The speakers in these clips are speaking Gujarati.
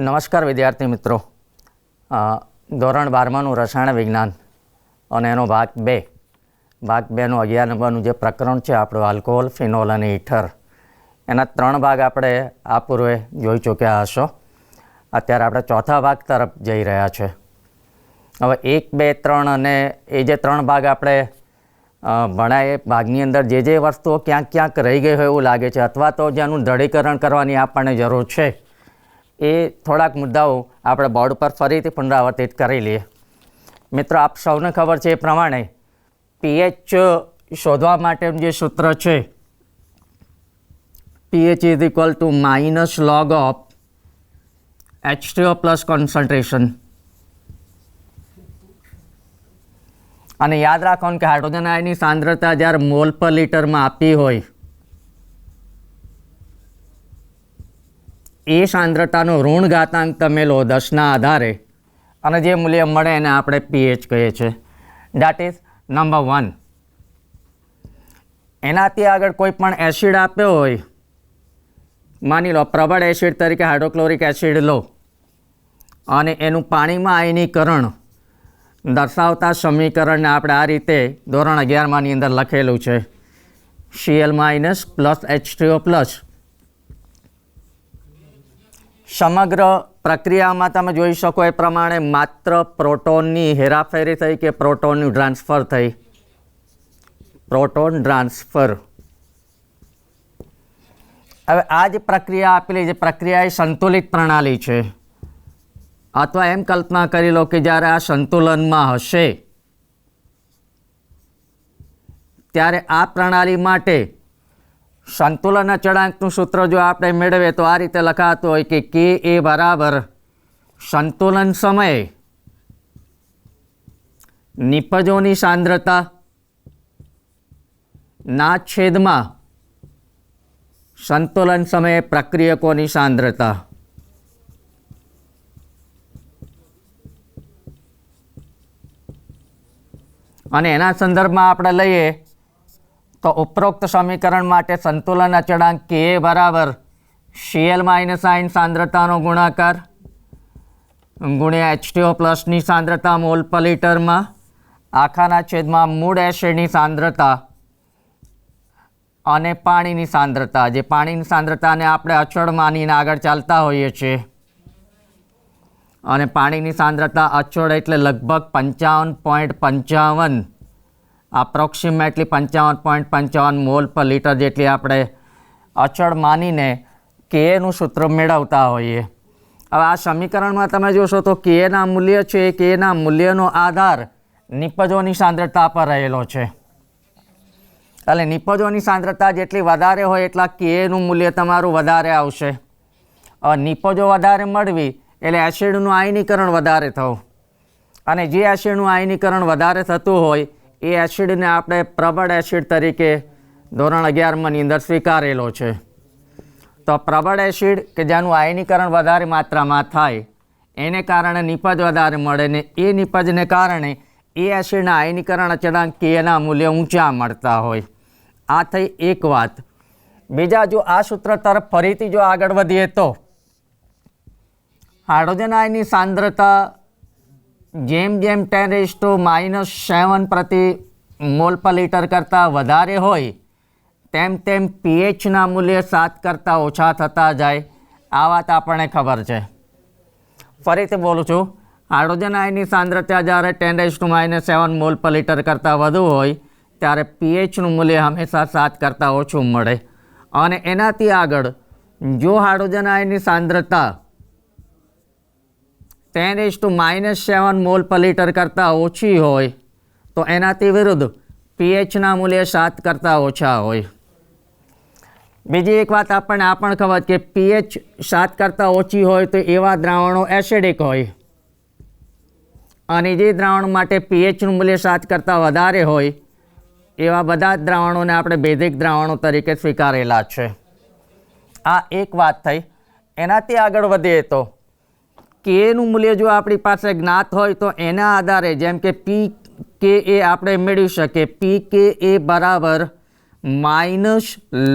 નમસ્કાર વિદ્યાર્થી મિત્રો. ધોરણ 12માનું રસાયણ વિજ્ઞાન અને એનો ભાગ 2નું 11 નંબરનું જે પ્રકરણ છે આપણું આલ્કોહોલ, ફિનોલ અને ઇથર, એના 3 ભાગ આપણે આ પૂર્વે જોઈ ચૂક્યા હશો. અત્યારે આપણે ચોથા ભાગ તરફ જઈ રહ્યા છે. હવે 1, 2, 3 અને એ જે 3 ભાગ આપણે ભણાય એ ભાગની અંદર જે વસ્તુઓ ક્યાંક રહી ગઈ હોય એવું લાગે છે અથવા તો જેનું દૃઢીકરણ કરવાની આપણને જરૂર છે એ થોડાક મુદ્દાઓ આપણે બોર્ડ પર ફરીથી પુનરાવર્તિત કરી લઈએ. મિત્રો, આપ સૌને ખબર છે એ પ્રમાણે પીએચ શોધવા માટેનું જે સૂત્ર છે, pH is equal to minus log of H2O plus concentration. અને યાદ રાખવાનું કે હાઇડ્રોજન આયનની સાંદ્રતા જ્યારે મોલ પર લીટરમાં આપી હોય એ સાંદ્રતાનો ઋણ ઘાતાંક તમે લો 10ના આધારે અને જે મૂલ્ય મળે એને આપણે pH કહીએ છીએ. That is number 1. એનાથી આગળ કોઈ પણ એસિડ આપ્યો હોય, માની લો પ્રબળ એસિડ તરીકે હાઇડ્રોક્લોરિક એસિડ લો અને એનું પાણીમાં આયનીકરણ દર્શાવતા સમીકરણને આપણે આ રીતે ધોરણ 11માની અંદર લખેલું છે, Cl- plus H2O plus. સમગ્ર પ્રક્રિયામાં તમે જોઈ શકો એ પ્રમાણે માત્ર પ્રોટોનની હેરાફેરી થઈ કે પ્રોટોનનું ટ્રાન્સફર થઈ. Proton transfer. હવે આ જે પ્રક્રિયા આપેલી જે પ્રક્રિયા એ સંતુલિત પ્રણાલી છે, અથવા એમ કલ્પના કરી લો કે જ્યારે આ સંતુલનમાં હશે ત્યારે આ પ્રણાલી માટે સંતુલન અચળાંકનું સૂત્ર જો આપણે મેળવીએ તો આ રીતે લખાતું હોય કે Ka બરાબર સંતુલન સમયે નિપજોની સાંદ્રતા ના છેદમાં સંતુલન સમયે પ્રક્રિયકોની સાંદ્રતા. અને એના સંદર્ભમાં આપણે લઈએ તો ઉપરોક્ત સમીકરણ માટે સંતુલન અચળાંક Ka બરાબર Cl- આયન સાંદ્રતાનો ગુણાકાર ગુણ્યા H2O પ્લસની સાંદ્રતા મોલ પર લીટરમાં આખાના છેદમાં મૂળ એસિડની સાંદ્રતા અને પાણીની સાંદ્રતા. જે પાણીની સાંદ્રતાને આપણે અચળ માનીને આગળ ચાલતા હોઈએ છીએ અને પાણીની સાંદ્રતા અચળ એટલે લગભગ 55.55 અપ્રોક્સિમેટલી 55.55 મોલ પર લીટર જેટલી આપણે અચળ માનીને Kનું સૂત્ર મેળવતા હોઈએ. હવે આ સમીકરણમાં તમે જોશો તો Kના મૂલ્ય છે, Kના મૂલ્યનો આધાર નિપજોની સાંદ્રતા પર રહેલો છે. એટલે નિપજોની સાંદ્રતા જેટલી વધારે હોય એટલા Kનું મૂલ્ય તમારું વધારે આવશે. નિપજો વધારે મળવી એટલે એસિડનું આયનીકરણ વધારે થવું, અને જે એસિડનું આયનીકરણ વધારે થતું હોય એ એસિડને આપણે પ્રબળ એસિડ તરીકે ધોરણ 11માની અંદર સ્વીકારેલો છે. તો પ્રબળ એસિડ કે જેનું આયનીકરણ વધારે માત્રામાં થાય એને કારણે નિપજ વધારે મળે ને એ નિપજને કારણે એ એસિડના આયનીકરણ અચળાંક Kના મૂલ્ય ઊંચા મળતા હોય. આ થઈ એક વાત. બીજા, જો આ સૂત્ર તરફ ફરીથી જો આગળ વધીએ તો હાઇડ્રોજન આયનની સાંદ્રતા જેમ 10⁻⁻7 પ્રતિ મોલ પર લીટર કરતાં વધારે હોય તેમ પીએચના મૂલ્ય 7 કરતાં ઓછા થતા જાય. આ વાત આપણને ખબર છે. ફરીથી બોલું છું, હાઇડ્રોજન આયનની સાંદ્રતા જ્યારે 10⁻⁷ મોલ પર લીટર કરતાં વધુ હોય ત્યારે પીએચનું મૂલ્ય હંમેશા 7 કરતાં ઓછું મળે. અને એનાથી આગળ જો હાઇડ્રોજન આયનની સાંદ્રતા 10⁻⁷ મોલ પર લીટર કરતાં ઓછી હોય તો એનાથી વિરુદ્ધ પીએચના મૂલ્ય 7 કરતાં ઓછા હોય. બીજી એક વાત આપણને આ પણ ખબર કે પીએચ 7 કરતાં ઓછી હોય તો એવા દ્રાવણો એસિડિક હોય, અને જે દ્રાવણ માટે પીએચનું મૂલ્ય 7 કરતાં વધારે હોય એવા બધા જ દ્રાવણોને આપણે બેઝિક દ્રાવણો તરીકે સ્વીકારેલા છે. આ એક વાત થઈ. એનાથી આગળ વધીએ તો Kનું મૂલ્ય જો આપણી પાસે જ્ઞાત હોય તો એના આધારે જેમ કે Pka આપણે મેળવી શકીએ. Pka બરાબર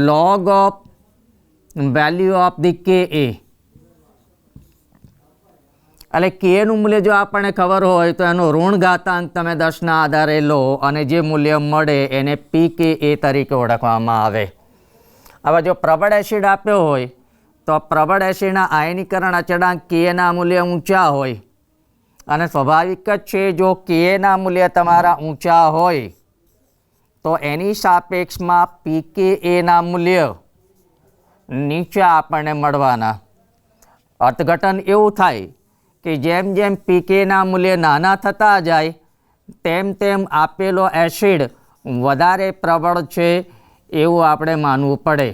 -log of value of the Ka. એટલે કેનું મૂલ્ય જો આપણને ખબર હોય તો એનો ઋણ ઘાતાંક તમે 10ના આધારે લો અને જે મૂલ્ય મળે એને PKa તરીકે ઓળખવામાં આવે. હવે જો પ્રબળ એસિડ આપ્યો હોય તો પ્રબળ એસિડના આયનીકરણ અચળાંક Ka મૂલ્ય ઊંચા હોય અને સ્વાભાવિક જ છે જો Ka મૂલ્ય તમારા ઊંચા હોય તો એની સાપેક્ષમાં PKa મૂલ્ય નીચા આપણને મળવાના. અર્થઘટન એવું થાય કે જેમ જેમ PKa મૂલ્ય નાના થતા જાય તેમ તેમ આપેલો એસિડ વધારે પ્રબળ છે એવું આપણે માનવું પડે.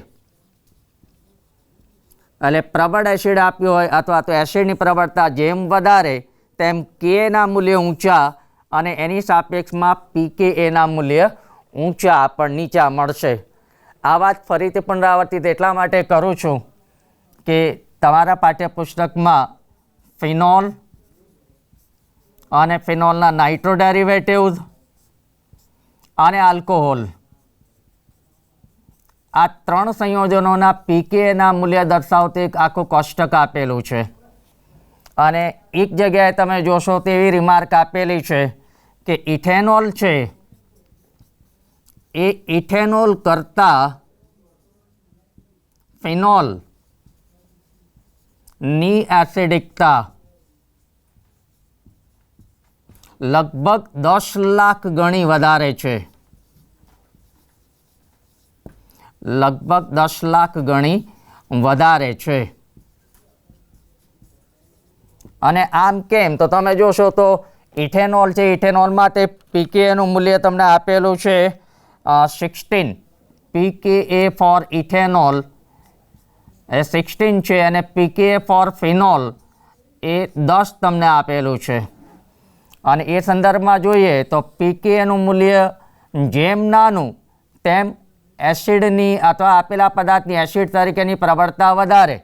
એટલે પ્રબળ એસિડ આપ્યું હોય અથવા તો એસિડની પ્રબળતા જેમ વધારે તેમ Ka મૂલ્ય ઊંચા અને એની સાપેક્ષમાં PKa મૂલ્ય ઊંચા પણ નીચા મળશે. આ વાત ફરીથી પુનરાવર્તિત એટલા માટે કરું છું કે તમારા પાઠ્યપુસ્તકમાં ફિનોલ અને ફિનોલના નાઇટ્રો ડેરિવેટિવ્સ અને આલ્કોહોલ આ 3 સંયોજનોના PKa મૂલ્ય દર્શાવતું એક આખું કોષ્ટક આપેલું છે અને એક જગ્યાએ તમે જોશો તેવી રિમાર્ક આપેલી છે કે ઇથેનોલ છે એ ઇથેનોલ કરતાં ફિનોલ ની એસિડિકતા લગભગ 10 લાખ ગણી વધારે છે. લગભગ 10 લાખ ગણી વધારે છે. અને આમ કેમ તો તમે જોશો તો ઇથેનોલ છે, ઇથેનોલ માટે PKa મૂલ્ય તમને આપેલું છે 16. PKa ફોર ઇથેનોલ એ 16 છે અને PKa ફોર ફિનોલ એ 10 તમને આપેલું છે. અને એ સંદર્ભમાં જોઈએ તો PKa મૂલ્ય જેમ નાનું તેમ એસિડની અથવા આપેલા પદાર્થની એસિડ તરીકેની પ્રબળતા વધારે.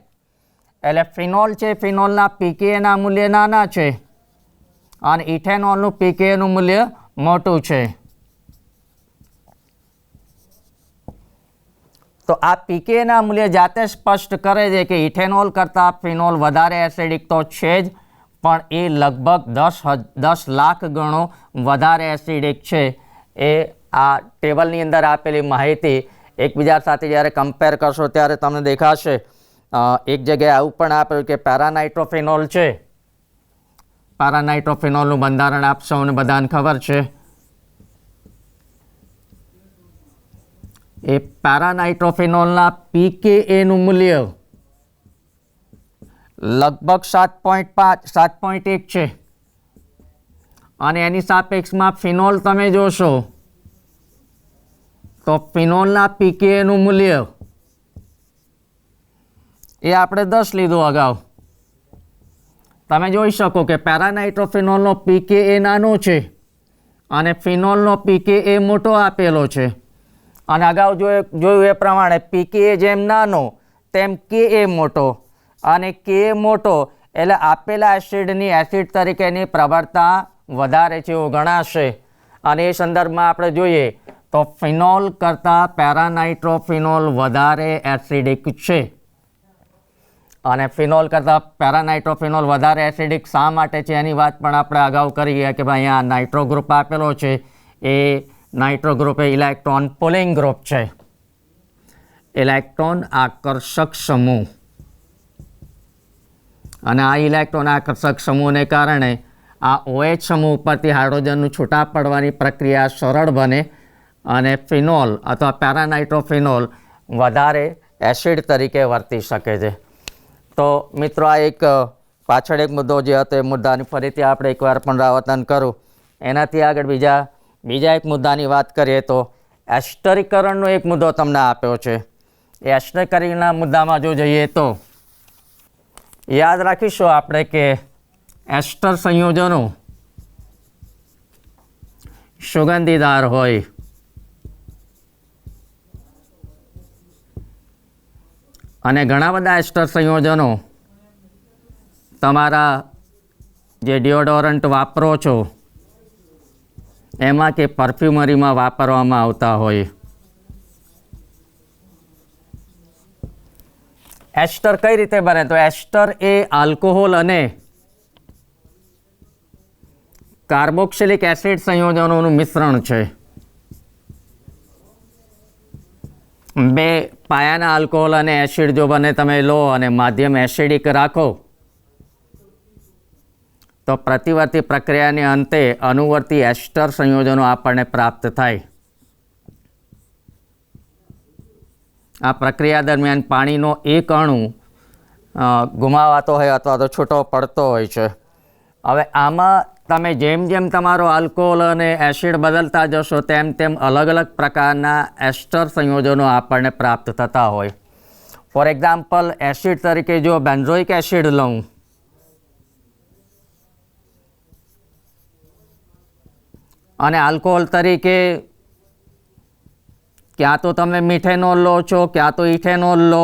એટલે ફિનોલ છે, ફિનોલના PKa મૂલ્ય નાના છે અને ઇથેનોલનું PKa મૂલ્ય મોટું છે. તો આ PKa મૂલ્ય જાતે સ્પષ્ટ કરે છે કે ઇથેનોલ કરતાં ફિનોલ વધારે એસિડિક તો છે જ, પણ એ લગભગ 10 લાખ ગણો વધારે એસિડિક છે. એ આ ટેબલની અંદર આપેલી માહિતી એકબીજા સાથે જ્યારે કમ્પેર કરશો ત્યારે તમને દેખાશે. એક જગ્યાએ આવું પણ આપ્યું કે પેરાનાઇટ્રોફિનોલ છે. પેરાનાઇટ્રોફિનોલનું બંધારણ આપ સૌને બધાને ખબર છે. એ પેરાનાઇટ્રોફિનોલના PKa મૂલ્ય લગભગ 7.1 છે અને એની સાપેક્ષમાં ફિનોલ તમે જોશો તો ફિનોલના PKa મૂલ્ય એ આપણે 10 લીધું અગાઉ. તમે જોઈ શકો કે પેરાનાઇટ્રોફિનોલનો PKa નાનો છે અને ફિનોલનો PKa મોટો આપેલો છે. અને અગાઉ જોયું એ પ્રમાણે PKa જેમ નાનો તેમ Ka મોટો અને Ka મોટો એટલે આપેલા એસિડની એસિડ તરીકેની પ્રબળતા વધારે છે એવું ગણાશે. અને એ સંદર્ભમાં આપણે જોઈએ તો ફિનોલ કરતાં પેરાનાઇટ્રોફિનોલ વધારે એસિડિક છે. અને ફિનોલ કરતાં પેરાનાઇટ્રોફિનોલ વધારે એસિડિક શા માટે છે એની વાત પણ આપણે અગાઉ કરી કે ભાઈ અહીંયા નાઇટ્રો ગ્રુપ આપેલો છે. એ નાઇટ્રો ગ્રુપ એ ઇલેક્ટ્રોન પુલિંગ ગ્રુપ છે, ઇલેક્ટ્રોન આકર્ષક સમૂહ. અને આ ઇલેક્ટ્રોન આકર્ષક સમૂહને કારણે આ OH સમૂહ ઉપરથી હાઇડ્રોજનનું છૂટા પડવાની પ્રક્રિયા સરળ બને અને ફિનોલ અથવા પેરાનાઇટ્રોફિનોલ વધારે એસિડ તરીકે વર્તી શકે છે. તો મિત્રો આ એક પાછળ એક મુદ્દો જે હતો એ મુદ્દાની ફરીથી આપણે એકવાર પુનરાવર્તન કરું. એનાથી આગળ બીજા એક મુદ્દાની વાત કરીએ તો એસ્ટરીકરણનો એક મુદ્દો તમને આપ્યો છે. એ એસ્ટરીકરણના મુદ્દામાં જો જઈએ તો યાદ રાખીશું આપણે કે એસ્ટર સંયોજનો સુગંધીદાર હોય અને ઘણા બધા એસ્ટર સંયોજનો તમારા જે ડિઓડોરન્ટ વાપરો છો એમાં કે પરફ્યુમરીમાં વાપરવામાં આવતા હોય. એસ્ટર કઈ રીતે બને? તો એસ્ટર એ આલ્કોહોલ અને કાર્બોક્સિલિક એસિડ સંયોજનોનું મિશ્રણ છે. બે પાયાના આલ્કોહોલ અને એસિડ જો બને તમે લો અને માધ્યમ એસિડિક રાખો તો પ્રતિવર્તી પ્રક્રિયાને અંતે અનુવર્તી એસ્ટર સંયોજનો આપણને પ્રાપ્ત થાય. આ પ્રક્રિયા દરમિયાન પાણીનો એક અણુ ગુમાવાતો હોય અથવા તો છૂટો પડતો હોય છે. હવે આમાં તમે જેમ જેમ તમારો આલ્કોહોલ અને એસિડ બદલતા જશો તેમ તેમ અલગ અલગ પ્રકારના એસ્ટર સંયોજનો આપણને પ્રાપ્ત થતા હોય. ફોર એક્ઝામ્પલ, એસિડ તરીકે જો બેન્ઝોઇક એસિડ લઉં અને આલ્કોહોલ તરીકે ક્યાં તો તમે મિથેનોલ લો છો, ક્યાં તો ઇથેનોલ લો,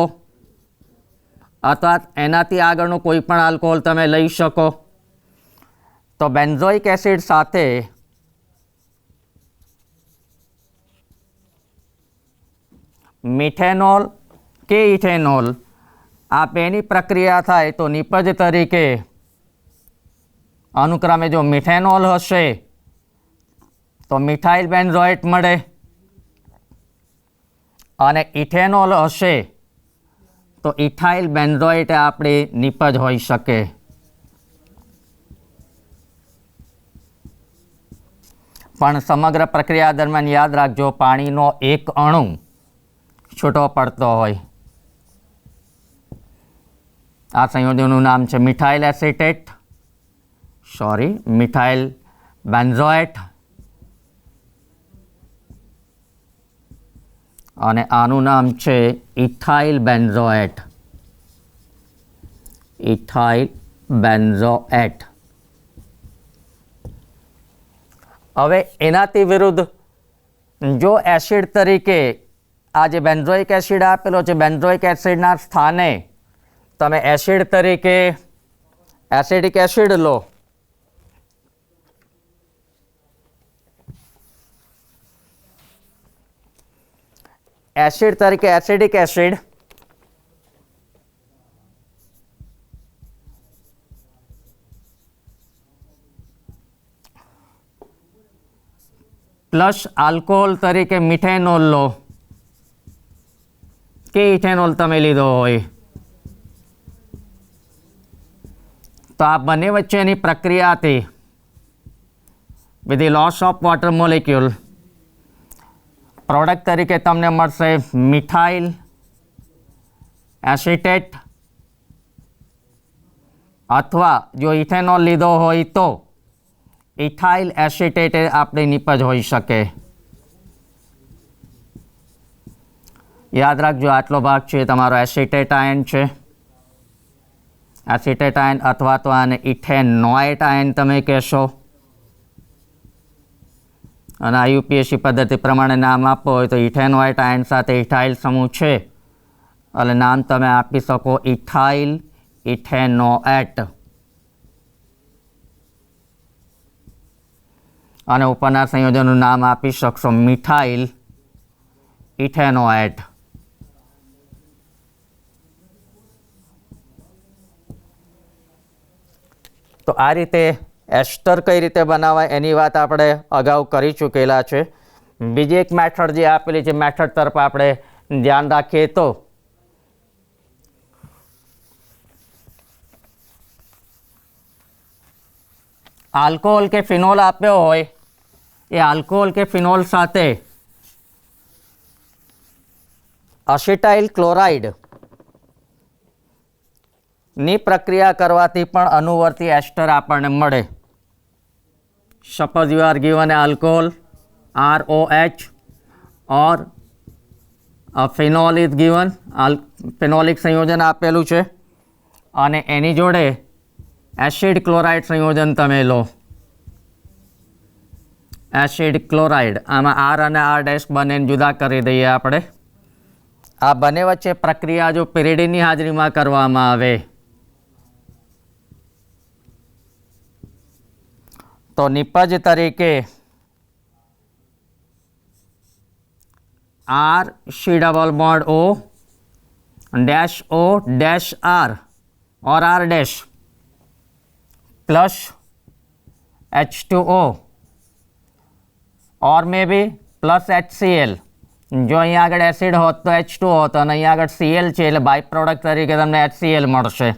અથવા એનાથી આગળનું કોઈ પણ આલ્કોહોલ તમે લઈ શકો. તો બેન્ઝોઇક એસિડ સાથે મિથેનોલ કે ઇથેનોલ આ બેની પ્રક્રિયા થાય તો નિપજ તરીકે અનુક્રમે જો મિથેનોલ હશે તો મિથાઇલ બેન્ઝોએટ મળે અને ઇથેનોલ હશે તો ઇથાઇલ બેન્ઝોએટ આપણી નિપજ હોઈ શકે. પણ સમગ્ર પ્રક્રિયા દરમિયાન યાદ રાખજો, પાણીનો એક અણુ છૂટો પડતો હોય. આ સંયોજનનું નામ છે મિથાઇલ બેન્ઝોએટ અને આનું નામ છે ઇથાઇલ બેન્ઝોએટ. હવે એનાથી વિરુદ્ધ જો એસિડ તરીકે આ જે બેન્ઝોઇક એસિડ આપેલો છે, બેન્ઝોઇક એસિડના સ્થાને તમે એસિડ તરીકે એસિડિક એસિડ લો એસિડિક એસિડ પ્લસ આલ્કોહોલ તરીકે મિથેનોલ લો કે ઇથેનોલ તમે લીધો હોય તો આ બંને વચ્ચેની પ્રક્રિયાથી with the loss of water molecule product તરીકે તમને મળશે મિથાઇલ એસિટેટ અથવા જો ઇથેનોલ લીધો હોય તો ઇથાઇલ એસિટેટ આપણી નિપજ હોઈ શકે. યાદ રાખજો, આટલો ભાગ છે તમારો એસિટેટ આયન છે. એસિટેટ આયન અથવા તો આને ઇથેનોએટ આયન તમે કહેશો. અને IUPAC પદ્ધતિ પ્રમાણે નામ આપો હોય તો ઇથેનોએટ આયન સાથે ઇથાઇલ સમૂહ છે એટલે નામ તમે આપી શકો ઇથાઇલ ઇથેનોએટ. અને ઉપરના સંયોજનનું નામ આપી શકશો મિથાઇલ ઇથેનોએટ. તો આ રીતે એસ્ટર કઈ રીતે બનાવાય એની વાત આપણે અગાઉ કરી ચૂકેલા છે. બીજી એક મેથડ જે આપેલી છે, મેથડ તરફ આપણે ધ્યાન રાખીએ તો આલ્કોહોલ કે ફિનોલ આપ્યો હોય એ આલ્કોહોલ કે ફિનોલ સાથે અસિટાઇલ ક્લોરાઇડ ની પ્રક્રિયા કરવાથી પણ અનુવર્તી એસ્ટર આપણને મળે. Suppose you are given alcohol ROH or a phenol is given, ફેનોલિક સંયોજન આપેલું છે અને એની જોડે એસિડ ક્લોરાઇડ સંયોજન તમે લો. એસિડ ક્લોરાઇડ આમાં R અને R' બંનેને જુદા કરી દઈએ આપણે. આ બંને વચ્ચે પ્રક્રિયા જો પિરિડિનની હાજરીમાં કરવામાં આવે તો નિપજ તરીકે R C double bond O dash O dash R or R dash plus H2O or may B plus HCl. જો અહીંયા આગળ એસિડ હોત તો H2O હોત અને અહીંયા આગળ Cl છે એટલે બાય પ્રોડક્ટ તરીકે તમને HCl મળશે.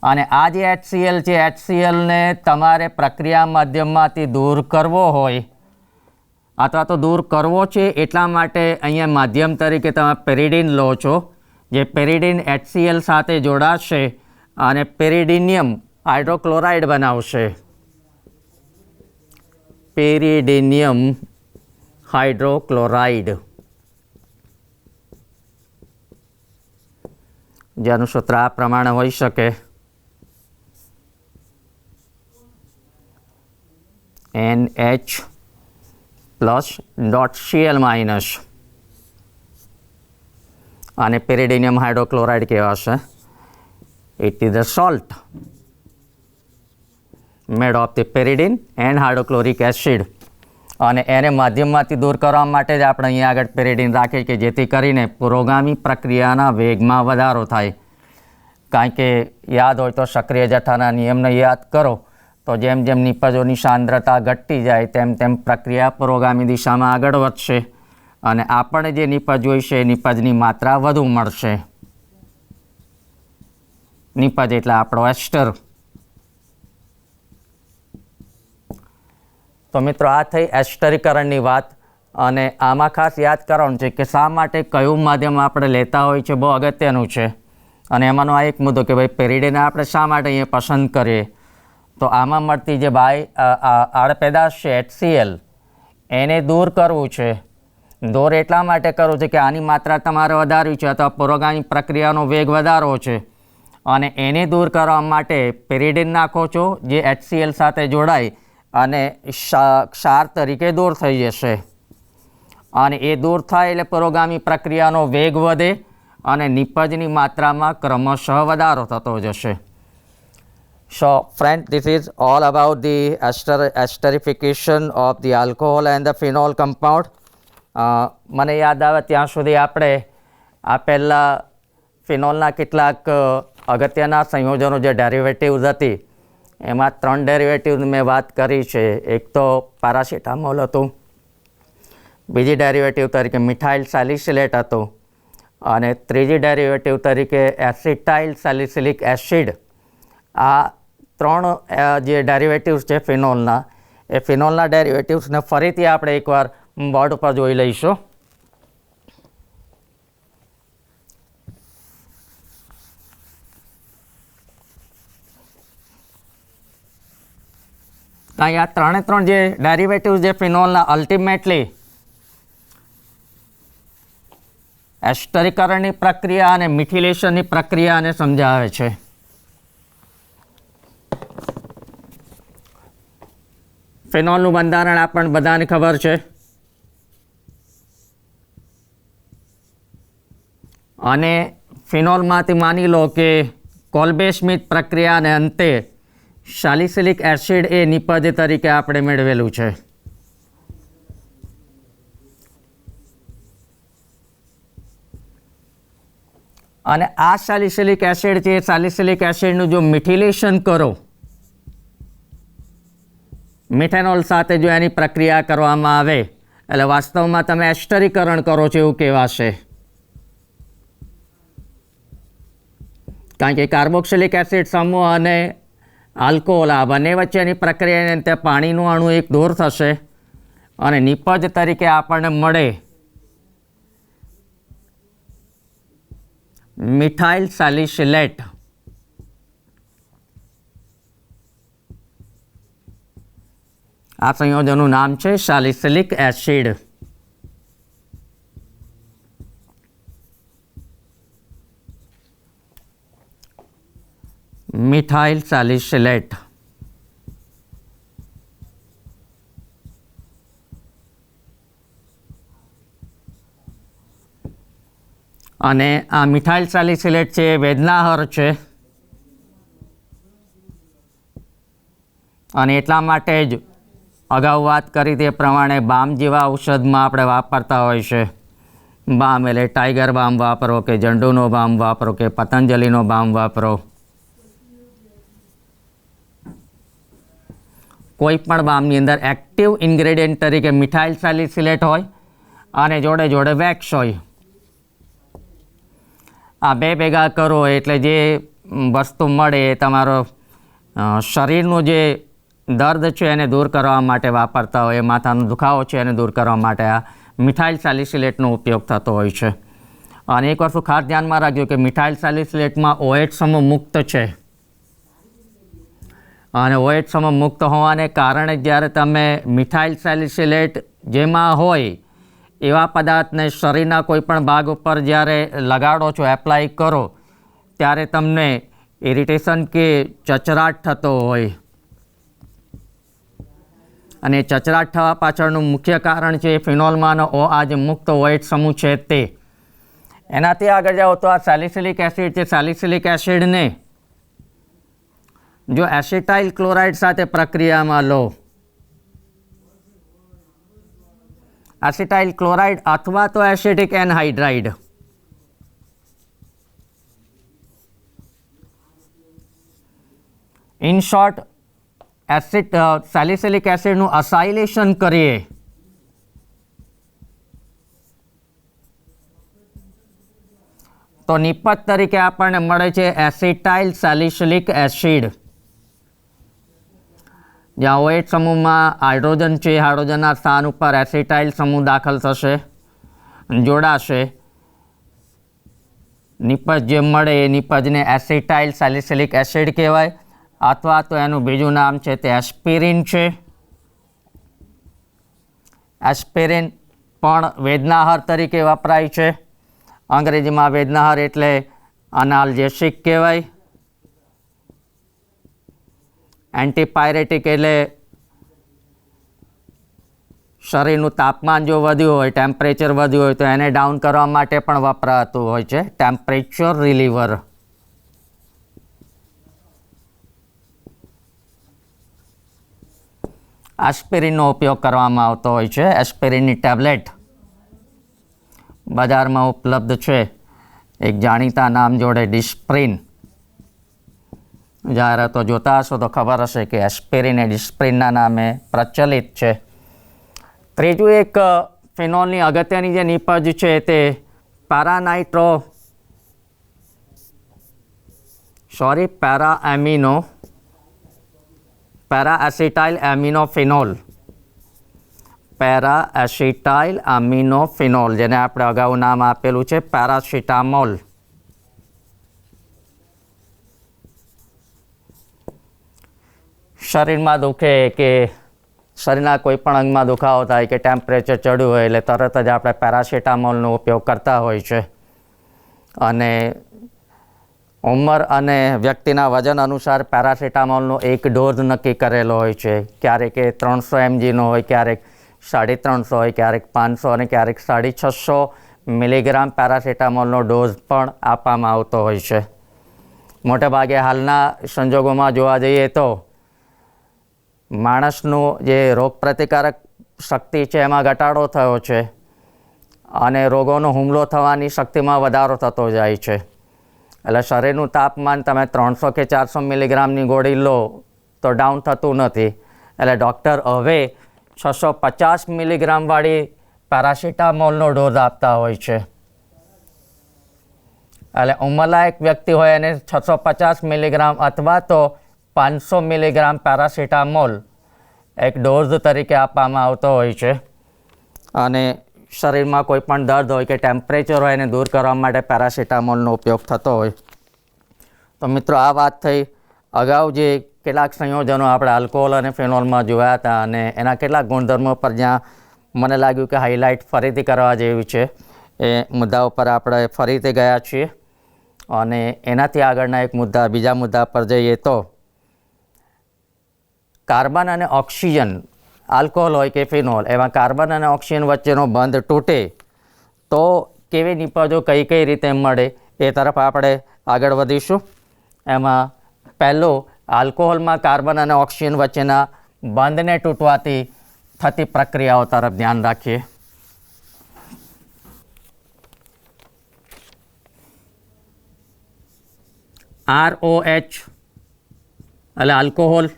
અને આ જે HCl છે, HClને તમારે પ્રક્રિયા માધ્યમમાંથી દૂર કરવો હોય અથવા તો દૂર કરવો છે એટલા માટે અહીંયા માધ્યમ તરીકે તમે પેરિડીન લો છો. જે પેરિડીન HCl સાથે જોડાશે અને પેરિડિનિયમ હાઇડ્રોક્લોરાઇડ બનાવશે. પેરિડિનિયમ હાઇડ્રોક્લોરાઇડ, જેનું સૂત્ર આ પ્રમાણે હોઈ શકે: NH+.Cl- અને પેરિડિનિયમ હાઇડ્રોક્લોરાઇડ કહેવાશે. It is a salt made of the pyridine and hydrochloric acid. અને એને માધ્યમમાંથી દૂર કરવા માટે જ આપણે અહીંયા આગળ પેરિડીન રાખીએ કે જેથી કરીને પુરોગામી પ્રક્રિયાના વેગમાં વધારો થાય. કારણ કે યાદ હોય તો સક્રિય જથ્થાના નિયમને યાદ કરો તો જેમ જેમ નિપજોની સાંદ્રતા ઘટતી જાય તેમ તેમ પ્રક્રિયા પુરોગામી દિશામાં આગળ વધશે અને આપણે જે નિપજ જોઈશે નિપજની માત્રા વધુ મળશે. નિપજ એટલે આપણો એસ્ટર. તો મિત્રો આ થઈ એસ્ટરીકરણની વાત. અને આમાં ખાસ યાદ કરવાનું છે કે શા માટે કયું માધ્યમ આપણે લેતા હોય છે, બહુ અગત્યનું છે. અને એમાંનો આ એક મુદ્દો કે ભાઈ પેરિડીન આપણે શા માટે અહીંયા પસંદ કરીએ, તો આમાં મળતી જે આડપેદાશ છે HCl એને દૂર કરવું છે. દૂર એટલા માટે કરવું છે કે આની માત્રા તમારે વધારવી છે અથવા પુરોગામી પ્રક્રિયાનો વેગ વધારવો છે અને એને દૂર કરવા માટે પેરિડીન નાખો છો જે HCl સાથે જોડાય અને ક્ષાર તરીકે દૂર થઈ જશે. અને એ દૂર થાય એટલે પુરોગામી પ્રક્રિયાનો વેગ વધે અને નિપજની માત્રામાં ક્રમશઃ વધારો થતો જશે. So friend, this is all about the esterification of the alcohol and the phenol compound. મને યાદ આવે ત્યાં સુધી આપણે આ પહેલાં ફિનોલના કેટલાક અગત્યના સંયોજનો જે ડેરિવેટિવ્સ હતી એમાં 3 ડેરિવેટિવ્સ મેં વાત કરી છે. એક તો પેરાસિટામોલ હતું, બીજી ડેરિવેટિવ તરીકે મિથાઇલ સેલિસિલેટ હતું અને ત્રીજી ડેરિવેટિવ તરીકે એસિટાઇલ સેલિસિલિક એસિડ. આ 3 જે ડેરિવેટિવ્સ છે ફિનોલના, એ ફિનોલના ડેરિવેટિવ્સને ફરીથી આપણે એકવાર બોર્ડ ઉપર જોઈ લઈશું. અહીં આ 3 જે ડેરિવેટિવ્સ જે ફિનોલના અલ્ટિમેટલી એસ્ટરીકરણની પ્રક્રિયા અને મિથિલેશનની પ્રક્રિયાને સમજાવે છે. ફિનોલનું બંધારણ આપણને બધાને ખબર છે. અને ફિનોલમાંથી માની લો કે કોલ્બે-સ્મિથ પ્રક્રિયાને અંતે સાલિસિલિક એસિડ એ નિપજ તરીકે આપણે મેળવેલું છે. અને આ સાલિસિલિક એસિડ છે, સાલિસિલિક એસિડનું જો મિથિલેશન કરો મિથેનોલ સાથે, જો એની પ્રક્રિયા કરવામાં આવે એટલે વાસ્તવમાં તમે એસ્ટરીકરણ કરો છો એવું કહેવાશે. કારણ કે કાર્બોક્સિલિક એસિડ સમૂહ અને આલ્કોહોલ આ બંને વચ્ચેની પ્રક્રિયાને અંતે પાણીનું અણુ એક દૂર થશે અને નિપજ તરીકે આપણને મળે મિથાઇલ સેલિસિલેટ. આ સંયોજનનું નામ છે સાલિસિલિક એસિડ. Methyl salicylate. અને આ મિથાઇલ સેલિસિલેટ છે એ વેદનાહર છે અને એટલા માટે જ અગાઉ વાત કરી તે પ્રમાણે બામ જેવા ઔષધમાં આપણે વાપરતા હોય છે. બામ એટલે ટાઈગર બામ વાપરો કે જંડુનો બામ વાપરો કે પતંજલિનો બામ વાપરો. કોઈપણ બામની અંદર એક્ટિવ ઇન્ગ્રેડિયન્ટ તરીકે મિથાઇલ સેલિસિલેટ હોય અને જોડે જોડે વેક્સ હોય. આ બે ભેગા કરો એટલે જે વસ્તુ મળે એ તમારો શરીરનું જે દર્દ છે એને દૂર કરવા માટે વાપરતા હોય, એ માથાનો દુખાવો છે એને દૂર કરવા માટે આ મિથાઇલ સેલિસિલેટનો ઉપયોગ થતો હોય છે. અને એક વસ્તુ ખાસ ધ્યાનમાં રાખજો કે મિથાઇલ સેલિસિલેટમાં OH સમૂહ મુક્ત છે અને OH સમૂહ મુક્ત હોવાને કારણે જ્યારે તમે મિથાઇલ સેલિસિલેટ જેમાં હોય એવા પદાર્થને શરીરના કોઈપણ ભાગ ઉપર જ્યારે લગાડો છો, એપ્લાય કરો, ત્યારે તમને ઇરિટેશન કે ચચરાટ થતો હોય. અને ચચરાટ થવા પાછળનું મુખ્ય કારણ છે ફિનોલમાંનો આ જે મુક્ત OH સમૂહ છે તે. એનાથી આગળ જાઓ તો આ સેલિસિલિક એસિડ છે. સેલિસિલિક એસિડને જો એસિટાઇલ ક્લોરાઇડ સાથે પ્રક્રિયામાં લો, એસિટાઇલ ક્લોરાઇડ અથવા તો acetic anhydride, in short salicylic એસિડનું અસાઇલેશન કરીએ તો નિપજ તરીકે આપણને મળે છે એસિટાઇલ સેલિસિલિક એસિડ. જ્યાં OH સમૂહમાં હાઇડ્રોજન છે, હાઇડ્રોજનના સ્થાન ઉપર એસિટાઇલ સમૂહ દાખલ થશે, જોડાશે. નિપજ જે મળે એ નિપજને એસિટાઇલ સેલિસિલિક એસિડ કહેવાય, અથવા તો એનું બીજું નામ છે તે એસ્પિરિન છે. એસ્પિરિન પણ વેદનાહાર તરીકે વપરાય છે. અંગ્રેજીમાં વેદનાહાર એટલે અનાલ્જેસિક કહેવાય. એન્ટીપાયરેટિક એટલે શરીરનું તાપમાન જો વધ્યું હોય, ટેમ્પરેચર વધ્યું હોય તો એને ડાઉન કરવા માટે પણ વપરાતું હોય છે, ટેમ્પરેચર રિલીવર. એસ્પિરિનનો ઉપયોગ કરવામાં આવતો હોય છે. એસ્પિરિનની ટેબ્લેટ બજારમાં ઉપલબ્ધ છે, એક જાણીતા નામ જોડે ડિસ્પ્રિન. જાહેરાતો જોતા હશો તો ખબર હશે કે એસ્પિરિન એ ડિસ્પ્રિનના નામે પ્રચલિત છે. ત્રીજું એક ફિનોલની અગત્યની જે નિપજ છે તે પેરાએસિટાઇલ એમિનોફિનોલ, પેરાએસિટાઇલ એમિનોફિનોલ, જેને આપણે અગાઉ નામ આપેલું છે પેરાસિટામોલ. શરીરમાં દુખે કે શરીરના કોઈ પણ અંગમાં દુખાવો થાય કે ટેમ્પરેચર ચડ્યું હોય એટલે તરત જ આપણે પેરાસિટામોલનો ઉપયોગ કરતા હોય છે. અને ઉંમર અને વ્યક્તિના વજન અનુસાર પેરાસિટામોલનો એક ડોઝ નક્કી કરેલો હોય છે. ક્યારેક એ 300 mgનો હોય, ક્યારેક 350 હોય, ક્યારેક 500 અને ક્યારેક 650 મિલીગ્રામ પેરાસિટામોલનો ડોઝ પણ આપવામાં આવતો હોય છે. મોટેભાગે હાલના સંજોગોમાં જોવા જઈએ તો માણસનું જે રોગપ્રતિકારક શક્તિ છે એમાં ઘટાડો થયો છે અને રોગોનો હુમલો થવાની શક્તિમાં વધારો થતો જાય છે. એટલે શરીરનું તાપમાન તમે 300 કે 400 મિલીગ્રામની ગોળી લો તો ડાઉન થતું નથી. એટલે ડૉક્ટર હવે 650 મિલીગ્રામવાળી પેરાસિટામોલનો ડોઝ આપતા હોય છે. એટલે ઉંમરલાયક વ્યક્તિ હોય એને 650 મિલીગ્રામ અથવા તો 500 મિલીગ્રામ પેરાસિટામોલ એક ડોઝ તરીકે આપવામાં આવતો હોય છે. અને શરીરમાં કોઈ પણ દર્દ હોય કે ટેમ્પરેચર હોય એને દૂર કરવા માટે પેરાસિટામોલનો ઉપયોગ થતો હોય. તો મિત્રો, આ વાત થઈ અગાઉ જે કેટલાક સંયોજનો આપણે આલ્કોહોલ અને ફિનોલમાં જોયા હતા અને એના કેટલાક ગુણધર્મો પર જ્યાં મને લાગ્યું કે હાઇલાઇટ ફરીથી કરવા જેવી છે, એ મુદ્દા ઉપર આપણે ફરીથી ગયા છીએ. અને એનાથી આગળના એક મુદ્દા, બીજા મુદ્દા પર જઈએ તો કાર્બન અને ઓક્સિજન, આલ્કોહોલ હોય કે ફિનોલ, એમાં કાર્બન અને ઓક્સિજન વચ્ચેનો બંધ તૂટે તો કેવી નિપજો કઈ રીતે મળે એ તરફ આપણે આગળ વધીશું. એમાં પહેલું, આલ્કોહોલમાં કાર્બન અને ઓક્સિજન વચ્ચેના બંધને તૂટવાથી થતી પ્રક્રિયાઓ તરફ ધ્યાન રાખીએ. ROH એટલે આલ્કોહોલ,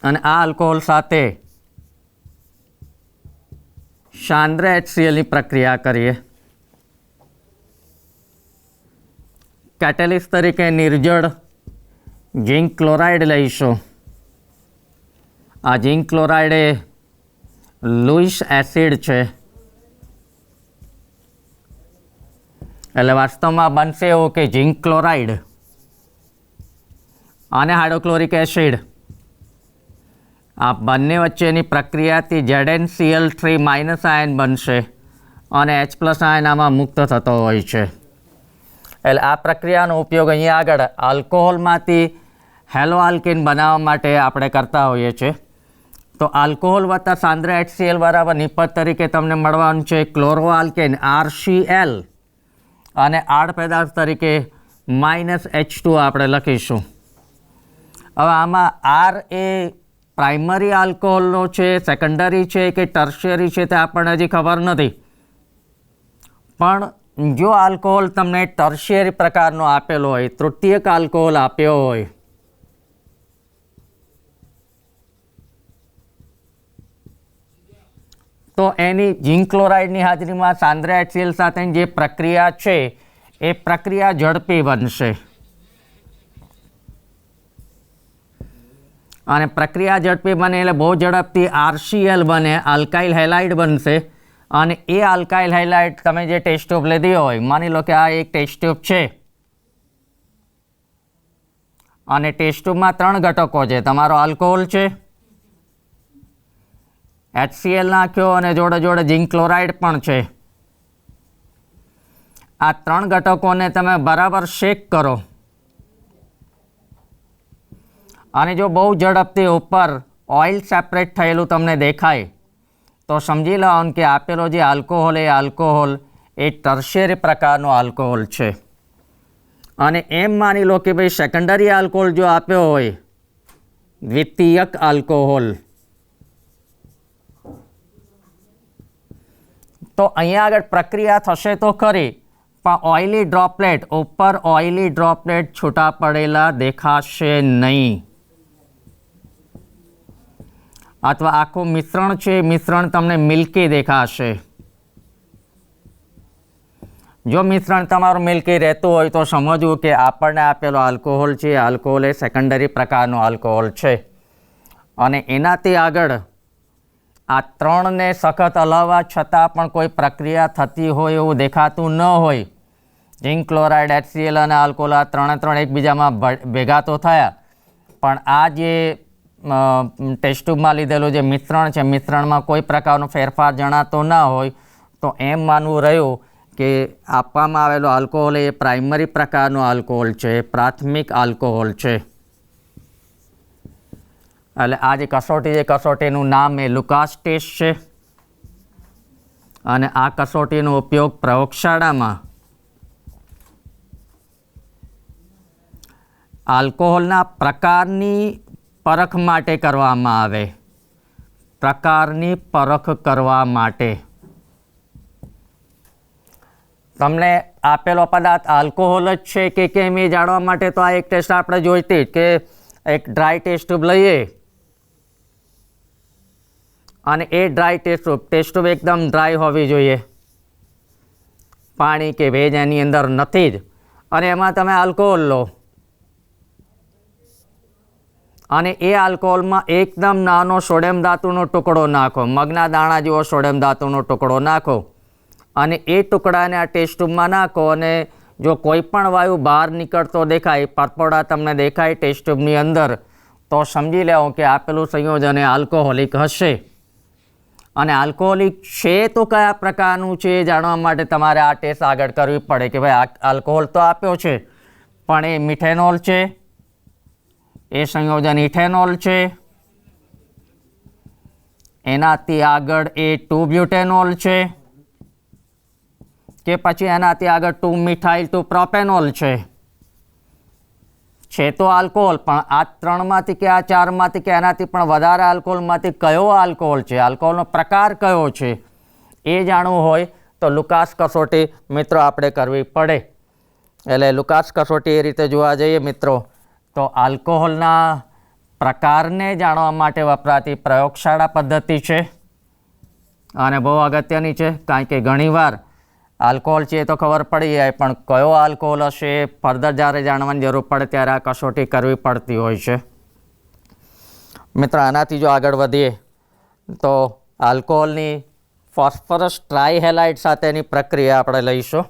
અને આ આલ્કોહોલ સાથે સાંદ્ર HCl ની પ્રક્રિયા કરીએ. કેટેલિસ્ટ તરીકે નિર્જળ ઝીંક ક્લોરાઇડ લઈશું. આ ઝીંક ક્લોરાઇડ એ લુઈસ એસિડ છે, એટલે વાસ્તવમાં બનશે એવું કે ઝીંક ક્લોરાઇડ અને હાઇડ્રોક્લોરિક એસિડ આ બંને વચ્ચેની પ્રક્રિયાથી ZnCl3 માઇનસ આયન બનશે અને H પ્લસ આયન આમાં મુક્ત થતો હોય છે. એટલે આ પ્રક્રિયાનો ઉપયોગ અહીંયા આગળ આલ્કોહોલમાંથી હેલો આલ્કેન બનાવવા માટે આપણે કરતા હોઈએ છીએ. તો આલ્કોહોલ વત્તા સાંદ્ર HCl બરાબર નિપજ તરીકે તમને મળવાનું છે ક્લોરો આલ્કેન RCl અને આડ પેદાશ તરીકે -H2 આપણે લખીશું. હવે આમાં R એ પ્રાઇમરી આલ્કોહોલનો છે, સેકન્ડરી છે કે ટર્શિયરી છે તે આપણને હજી ખબર નથી. પણ જો આલ્કોહોલ તમને ટર્શિયરી પ્રકારનો આપેલો હોય, તૃતીયક આલ્કોહોલ આપ્યો હોય, તો એની ઝીંક ક્લોરાઇડની હાજરીમાં સાંદ્ર HCl સાથેની જે પ્રક્રિયા છે એ પ્રક્રિયા ઝડપી બનશે. અને પ્રક્રિયા ઝડપી બને એટલે બહુ ઝડપથી RCl બને, આલ્કાઇલ હેલાઇડ બનશે. અને એ આલ્કાઇલ હેલાઇડ તમે જે ટેસ્ટ ટ્યુબ લીધી હોય, માની લો કે આ એક ટેસ્ટ ટ્યુબ છે અને ટેસ્ટ ટ્યુબમાં 3 ઘટકો છે. તમારો આલ્કોહોલ છે, HCl નાખ્યો અને જોડે જોડે ઝીંક ક્લોરાઇડ પણ છે. આ 3 ઘટકોને તમે બરાબર શેક કરો અને જો બહુ ઝડપથી ઉપર ઓઇલ સેપરેટ થયેલું તમને દેખાય તો સમજી લો કે આપેલો જે આલ્કોહોલ એ ટર્શિયરી પ્રકારનો આલ્કોહોલ છે. અને એમ માની લો કે ભાઈ સેકન્ડરી આલ્કોહોલ જો આપ્યો હોય, દ્વિતીયક આલ્કોહોલ, તો અહીંયા આગળ પ્રક્રિયા થશે તો ખરી, પણ ઓઇલી ડ્રોપલેટ ઉપર ઓઇલી ડ્રોપલેટ છૂટા પડેલા દેખાશે નહીં. અથવા આખું મિશ્રણ છે, મિશ્રણ તમને મિલ્કી દેખાશે. જો મિશ્રણ તમારું મિલ્કી રહેતું હોય તો સમજવું કે આપણને આપેલો આલ્કોહોલ છે, આલ્કોહોલ એ સેકન્ડરી પ્રકારનો આલ્કોહોલ છે. અને એનાથી આગળ આ 3ને સખત હલાવવા છતાં પણ કોઈ પ્રક્રિયા થતી હોય એવું દેખાતું ન હોય. ઝીંક ક્લોરાઇડ, HCl અને આલ્કોહોલ આ 3 એકબીજામાં ભેગા તો થયા, પણ આ જે ટેસ્ટ ટ્યુબમાં લીધેલું જે મિશ્રણ છે, મિશ્રણમાં કોઈ પ્રકારનો ફેરફાર જણાતો ના હોય, તો એમ માનવું રહ્યું કે આપવામાં આવેલો આલ્કોહોલ એ પ્રાઇમરી પ્રકારનો આલ્કોહોલ છે, પ્રાથમિક આલ્કોહોલ છે. એટલે આ જે કસોટીનું નામ એ લુકાસ ટેસ્ટ છે. અને આ કસોટીનો ઉપયોગ પ્રયોગશાળામાં આલ્કોહોલના પ્રકારની પરખ માટે કરવામાં આવે. પ્રકારની પરખ કરવા માટે તમને આપેલો પદાર્થ આલ્કોહોલ જ છે કે કેમ એ જાણવા માટે તો આ એક ટેસ્ટ આપણે જોઈતી કે એક ડ્રાય ટેસ્ટ ટ્યુબ લઈએ અને એ ડ્રાય ટેસ્ટ ટ્યુબ એકદમ ડ્રાય હોવી જોઈએ, પાણી કે ભેજ એની અંદર નથી જ, અને એમાં તમે આલ્કોહોલ લો અને એ આલ્કોહોલમાં એકદમ નાનો સોડિયમ ધાતુનો ટુકડો નાખો, મગના દાણા જેવો સોડિયમ ધાતુનો ટુકડો નાખો અને એ ટુકડાને આ ટેસ્ટ ટ્યુબમાં નાખો. અને જો કોઈ પણ વાયુ બહાર નીકળતો દેખાય, પરપોડા તમને દેખાય ટેસ્ટ ટ્યુબની અંદર, તો સમજી લેવું કે આપેલું સંયોજન એ આલ્કોહોલિક હશે. અને આલ્કોહોલિક છે તો કયા પ્રકારનું છે એ જાણવા માટે તમારે આ ટેસ્ટ આગળ કરવી પડે કે ભાઈ આલ્કોહોલ તો આપ્યો છે પણ એ મિથેનોલ છે, એ સંયોજન ઇથેનોલ છે, એનાથી આગળ એ 2-બ્યુટેનોલ છે કે પછી એનાથી આગળ 2-મિથાઇલ 2-પ્રોપેનોલ છે તો આલ્કોહોલ, પણ આ 3માંથી કે આ 4માંથી કે એનાથી પણ વધારે આલ્કોહોલમાંથી કયો આલ્કોહોલ છે, આલ્કોહોલનો પ્રકાર કયો છે એ જાણવું હોય તો લુકાસ કસોટી મિત્રો આપણે કરવી પડે. એટલે લુકાસ કસોટી એ રીતે જોવા જઈએ મિત્રો તો આલ્કોહોલના પ્રકારને જાણવા માટે વપરાતી પ્રયોગશાળા પદ્ધતિ છે અને બહુ અગત્યની છે, કારણ કે ઘણીવાર આલ્કોહોલ છે તો ખબર પડી જાય, પણ કયો આલ્કોહોલ હશે એ ફર્ધર જ્યારે જાણવાની જરૂર પડે ત્યારે આ કસોટી કરવી પડતી હોય છે. મિત્રો, આનાથી જો આગળ વધીએ તો આલ્કોહોલની ફોસ્ફરસ ટ્રાયહેલાઇડ સાથેની પ્રક્રિયા આપણે લઈશું.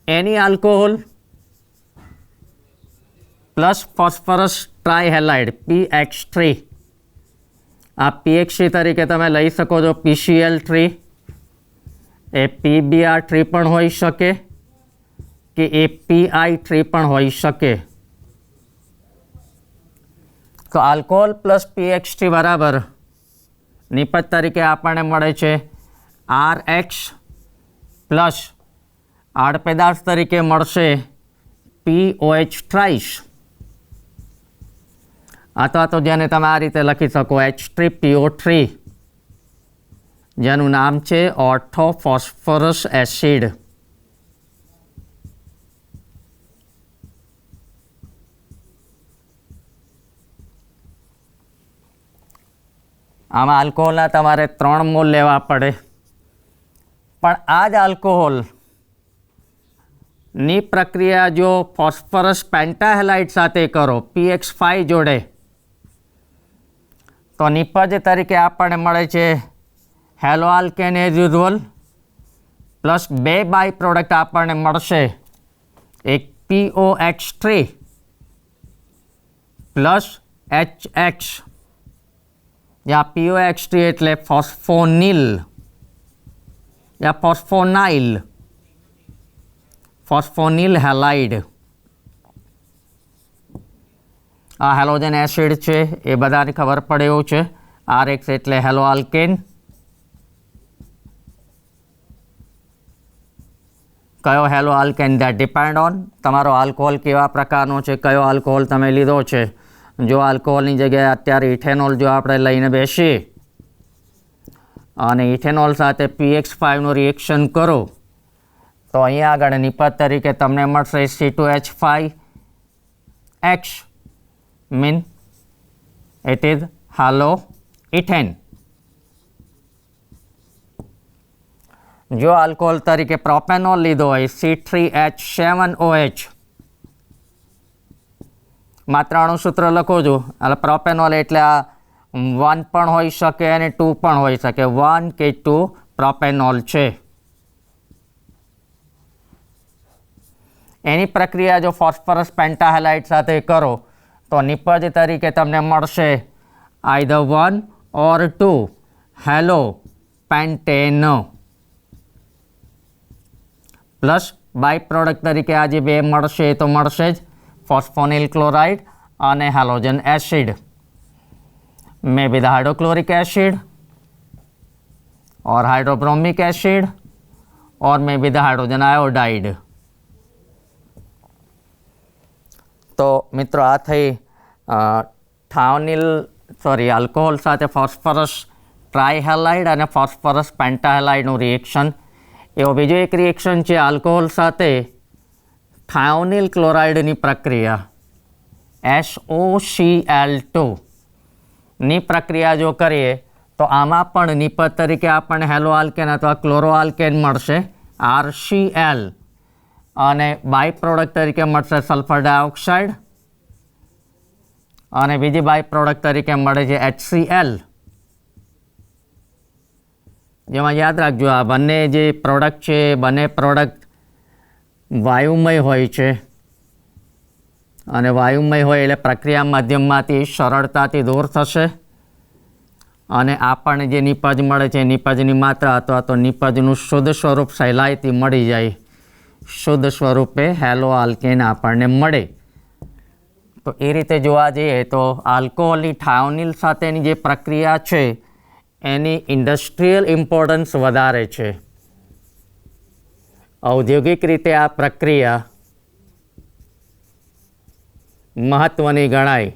એની આલ્કોહોલ પ્લસ ફોસ્ફરસ ટ્રાયહેલાઇડ PX3. આ PX3 તરીકે તમે લઈ શકો છો. PCl3 એ PBr3 પણ હોઈ શકે કે એ PI3 પણ હોઈ શકે. તો આલ્કોહોલ પ્લસ PX3 બરાબર નિપજ તરીકે આપણને મળે છે RH પ્લસ આડપેદાશ તરીકે મળશે POH. અથવા તો જેને તમે આ રીતે લખી શકો H3PO3, જેનું નામ છે ઓર્થોફોસ્ફરસ એસિડ. આમાં આલ્કોહોલના તમારે 3 મોલ લેવા પડે, પણ આ જ આલ્કોહોલ ની પ્રક્રિયા જો ફોસ્ફરસ પેન્ટાહેલાઇડ સાથે કરો PX5 જોડે, તો નિપજ તરીકે આપણને મળે છે haloalkane as usual plus 2 by product આપણને મળશે, એક POX3 પ્લસ HX, જ્યાં POX3 એટલે ફોસ્ફોનિલ યા ફોસ્ફોનિલ હેલાઇડ. આ હેલોજન એસિડ છે એ બધાને ખબર પડે એવું છે. RH એટલે હેલો આલ્કેન. કયો haloalkane that depend on તમારો આલ્કોહોલ કેવા પ્રકારનો છે, કયો આલ્કોહોલ તમે લીધો છે. જો આલ્કોહોલની જગ્યાએ અત્યારે ઇથેનોલ જો આપણે લઈને બેસીએ અને ઇથેનોલ સાથે PX5નું રિએક્શન કરો, તો અહીંયા આગળ નિપજ તરીકે તમને મળશે C2H5X, mean it is hello ethane. જો આલ્કોહોલ તરીકે પ્રોપેનોલ લીધો હોય C3H7OH, માત્ર અણુસૂત્ર લખો છો. એટલે પ્રોપેનોલ એટલે આ 1 પણ હોઈ શકે અને 2 પણ હોઈ શકે. 1 કે 2 પ્રોપેનોલ છે. એની પ્રક્રિયા જો ફોસ્ફરસ પેન્ટાહેલાઇડ સાથે કરો તો નિપજ તરીકે તમને મળશે either 1 or 2 halopentane plus by product તરીકે આ જે 2 મળશે તો મળશે જ ફોસ્ફોનિલ ક્લોરાઇડ અને halogen acid. May be the hydrochloric acid or hydrobromic acid or may be the hydrogen iodide. તો મિત્રો, આ થઈ આલ્કોહોલ સાથે ફોસ્ફરસ ટ્રાયહેલાઇડ અને ફોસ્ફરસ પેન્ટાહેલાઇડનું રિએક્શન. એવો બીજો એક રિએક્શન છે આલ્કોહોલ સાથે થાયોનિલ ક્લોરાઇડની પ્રક્રિયા SOCl2 ની પ્રક્રિયા જો કરીએ તો આમાં પણ નિપજ તરીકે આપણને હેલો આલ્કેન અથવા ક્લોરો આલ્કેન મળશે RCl અને બાય પ્રોડક્ટ તરીકે મળશે સલ્ફર ડાયોક્સાઇડ અને બીજી બાય પ્રોડક્ટ તરીકે મળે છે HCl. જેમાં યાદ રાખજો, આ બંને જે પ્રોડક્ટ છે એ બંને પ્રોડક્ટ વાયુમય હોય છે અને વાયુમય હોય એટલે પ્રક્રિયા માધ્યમમાંથી સરળતાથી દૂર થશે અને આપણને જે નિપજ મળે છે નિપજની માત્રા અથવા તો નિપજનું શુદ્ધ સ્વરૂપ સહેલાઈથી મળી જાય. શુદ્ધ સ્વરૂપે હેલો આલ્કેન આપણને મળે. તો એ રીતે જોવા જઈએ તો આલ્કોહોલની થાયોનિલ સાથેની જે પ્રક્રિયા છે એની ઇન્ડસ્ટ્રીયલ ઇમ્પોર્ટન્સ વધારે છે. ઔદ્યોગિક રીતે આ પ્રક્રિયા મહત્ત્વની ગણાય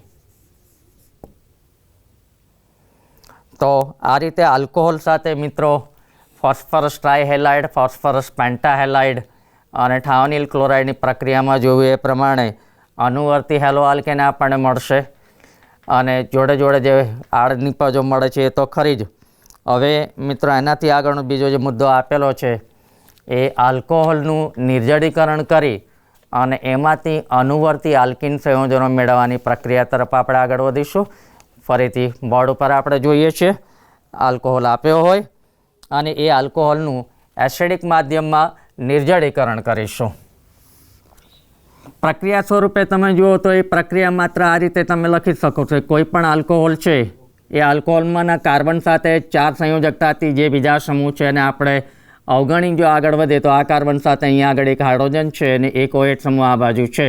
તો આ રીતે આલ્કોહોલ સાથે મિત્રો ફોસ્ફરસ ટ્રાયહેલાઇડ, ફોસ્ફરસ પેન્ટાહેલાઇડ અને થાયોનિલ ક્લોરાઇડની પ્રક્રિયામાં જોયું એ પ્રમાણે અનુવર્તી હેલો આલ્કેન આપણને મળશે અને જોડે જોડે જે આડનિપજો મળે છે એ તો ખરી જ. હવે મિત્રો એનાથી આગળનો બીજો જે મુદ્દો આપેલો છે એ આલ્કોહોલનું નિર્જળીકરણ કરી અને એમાંથી અનુવર્તી આલ્કિન સંયોજનો મેળવવાની પ્રક્રિયા તરફ આપણે આગળ વધીશું. ફરીથી બોર્ડ ઉપર આપણે જોઈએ છીએ આલ્કોહોલ આપ્યો હોય અને એ આલ્કોહોલનું એસિડિક માધ્યમમાં નિર્જળીકરણ કરીશું. પ્રક્રિયા સ્વરૂપે તમે જુઓ તો એ પ્રક્રિયા માત્ર આ રીતે તમે લખી શકો છો. કોઈ પણ આલ્કોહોલ છે એ આલ્કોહોલમાંના કાર્બન સાથે 4 સંયોજકતાથી જે બીજા સમૂહ છે અને આપણે અવગણી જો આગળ વધે તો આ કાર્બન સાથે અહીંયા આગળ એક હાઇડ્રોજન છે અને એક OH સમૂહ આ બાજુ છે.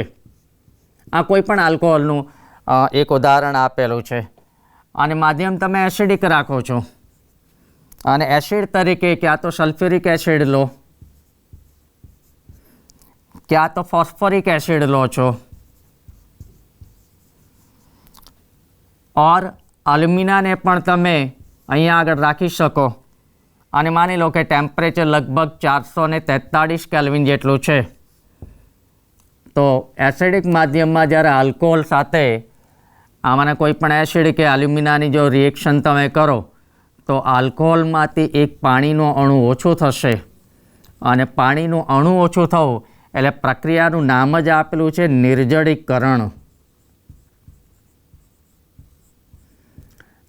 આ કોઈ પણ આલ્કોહોલનું એક ઉદાહરણ આપેલું છે અને માધ્યમ તમે એસિડિક રાખો છો અને એસિડ તરીકે ક્યાં તો સલ્ફ્યુરિક એસિડ લો, ક્યાં તો ફોસ્ફોરિક એસિડ લો છો ઓર એલ્યુમિનાને પણ તમે અહીંયા આગળ રાખી શકો અને માની લો કે ટેમ્પરેચર લગભગ 443 કેલ્વિન જેટલું છે. તો એસિડિક માધ્યમમાં જ્યારે આલ્કોહોલ સાથે આમાંના કોઈ પણ એસિડ કે એલ્યુમિનાની જો રિએક્શન તમે કરો તો આલ્કોહોલમાંથી એક પાણીનો અણુ ઓછું થશે અને પાણીનું અણુ ઓછું થવું એટલે પ્રક્રિયાનું નામ જ આપેલું છે નિર્જળીકરણ.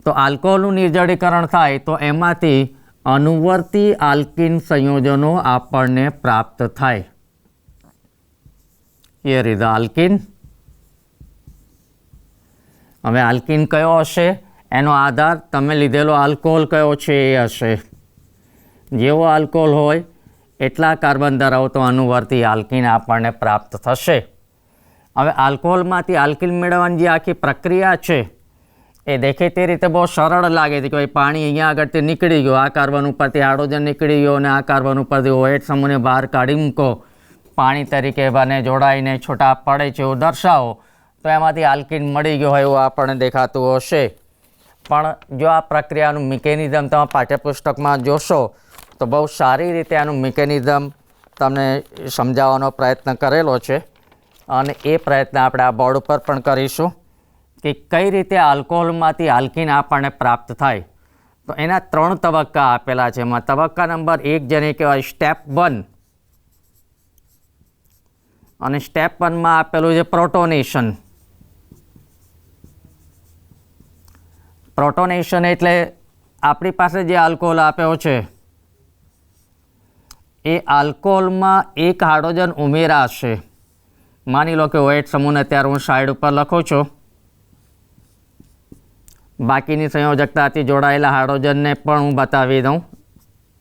તો આલ્કોહોલનું નિર્જળીકરણ થાય તો એમાંથી અનુવર્તી આલ્કિન સંયોજનો આપણને પ્રાપ્ત થાય. Here is the alkyne. હવે આલ્કિન કયો હશે એનો આધાર તમે લીધેલો આલ્કોહોલ કયો છે એ હશે. જેવો આલ્કોહોલ હોય એટલા કાર્બન ધરાવતો અનુવર્તી આલ્કિન આપણને પ્રાપ્ત થશે. હવે આલ્કોહોલમાંથી આલ્કિન મેળવવાની જે આખી પ્રક્રિયા છે એ દેખીતી રીતે બહુ સરળ લાગે છે કે ભાઈ પાણી અહીંયા આગળથી નીકળી ગયો, આ કાર્બન ઉપરથી હાઇડ્રોજન નીકળી ગયો અને આ કાર્બન ઉપરથી OH સમૂહને બહાર કાઢી મૂકો, પાણી તરીકે બને જોડાઈને છૂટા પડે છે એવું દર્શાવો તો એમાંથી આલ્કિન મળી ગયો હોય એવું આપણને દેખાતું હશે. પણ જો આ પ્રક્રિયાનું મિકેનિઝમ તમે પાઠ્યપુસ્તકમાં જોશો તો બહુ સારી રીતે આનું મિકેનિઝમ તમને સમજાવવાનો પ્રયત્ન કરેલો છે અને એ પ્રયત્ન આપણે આ બોર્ડ ઉપર પણ કરીશું કે કઈ રીતે આલ્કોહોલમાંથી આલ્કિન આપણને પ્રાપ્ત થાય. તો એના 3 તબક્કા આપેલા છે. એમાં તબક્કા નંબર 1 જેને કહેવાય સ્ટેપ 1 અને સ્ટેપ 1માં આપેલું છે પ્રોટોનેશન. પ્રોટોનેશન એટલે આપણી પાસે જે આલ્કોહોલ આપ્યો છે એ આલ્કોહોલમાં એક હાઇડ્રોજન ઉમેરાશે. માની લો કે OH સમૂહને અત્યારે હું સાઈડ ઉપર લખું છું. બાકીની સંયોજકતાથી જોડાયેલા હાઇડ્રોજનને પણ હું બતાવી દઉં.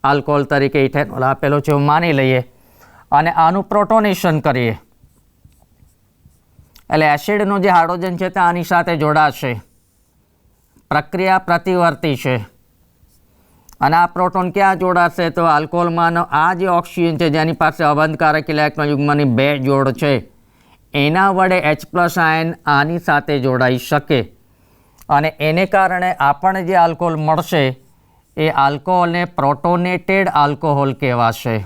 આલ્કોહોલ તરીકે ઇથેનોલ આપેલો છે એવું માની લઈએ અને આનું પ્રોટોનેશન કરીએ એટલે એસિડનો જે હાઇડ્રોજન છે તે આની સાથે જોડાશે. પ્રક્રિયા પ્રતિવર્તી છે અને આ પ્રોટોન ક્યાં જોડાશે તો આલ્કોહોલમાંનો આ જે ઓક્સિજન છે જેની પાસે અબંધકારક ઇલેક્ટ્રોન યુગ્મની 2 જોડ છે એના વડે H+ આયન આની સાથે જોડાઈ શકે અને એને કારણે આપણને જે આલ્કોહોલ મળશે એ આલ્કોહોલને પ્રોટોનેટેડ આલ્કોહોલ કહેવાશે.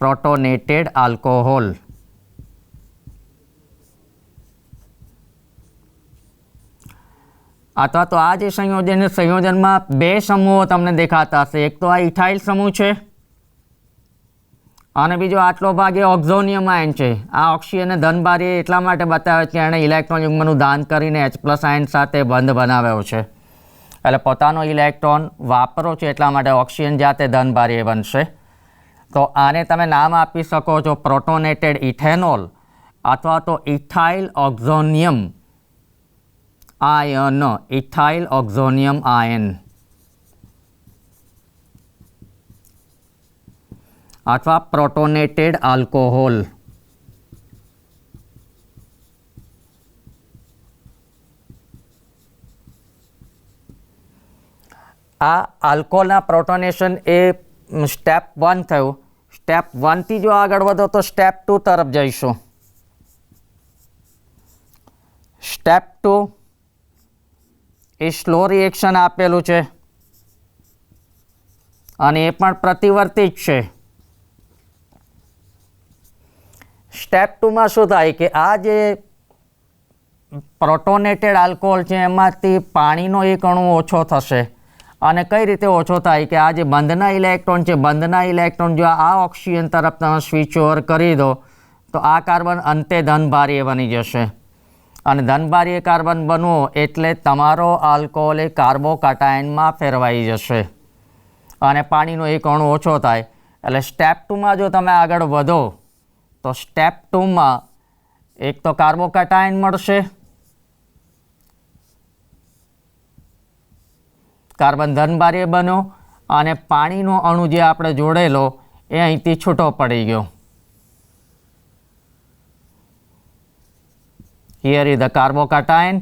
પ્રોટોનેટેડ આલ્કોહોલ. અથવા તો આ જે સંયોજનમાં 2 સમૂહો તમને દેખાતા હશે. એક તો આ ઇથાઇલ સમૂહ છે અને બીજો આટલો ભાગ એ ઓક્ઝોનિયમ આયન છે. આ ઓક્સિજનને ધનભારી એટલા માટે બતાવે છે કે એણે ઇલેક્ટ્રોન યુગ્મનું દાન કરીને H+ આયન સાથે બંધ બનાવ્યો છે એટલે પોતાનો ઇલેક્ટ્રોન વાપરો છે એટલા માટે ઓક્સિજન જાતે ધનભારી બનશે. તો આને તમે નામ આપી શકો છો પ્રોટોનેટેડ ઇથેનોલ અથવા તો ઇથાઇલ ઓક્ઝોનિયમ આયન. ઇથાઇલ ઓક્ઝોનિયમ આયન અથવા પ્રોટોનેટેડ આલ્કોહોલ. આ આલ્કોહોલના પ્રોટોનેશન એ સ્ટેપ 1 થયું. સ્ટેપ 1 થી જો આગળ વધો તો સ્ટેપ 2 તરફ જઈશું. સ્ટેપ 2 એ સ્લો રિએક્શન આપેલું છે અને એ પણ પ્રતિવર્તી જ છે. સ્ટેપ 2માં શું થાય કે આ જે પ્રોટોનેટેડ આલ્કોહોલ છે એમાંથી પાણીનો એક અણુ ઓછો થશે. અને કઈ રીતે ઓછો થાય કે આ જે બંધના ઇલેક્ટ્રોન છે, બંધના ઇલેક્ટ્રોન જો આ ઓક્સિજન તરફ તમે સ્વિચ ઓવર કરી દો તો આ કાર્બન અંતે ધનભારીય બની જશે. અને ધનભારીય કાર્બન બનવો એટલે તમારો આલ્કોહોલ એ કાર્બોકેટાયનમાં ફેરવાઈ જશે અને પાણીનો એક અણુ ઓછો થાય. એટલે સ્ટેપ 2માં જો તમે આગળ વધો તો સ્ટેપ 2માં એક તો કાર્બોકેટાયન મળશે, કાર્બન ધનભારીય બન્યો અને પાણીનો અણુ જે આપણે જોડેલો એ અહીંથી છૂટો પડી ગયો. Here is the carbocation.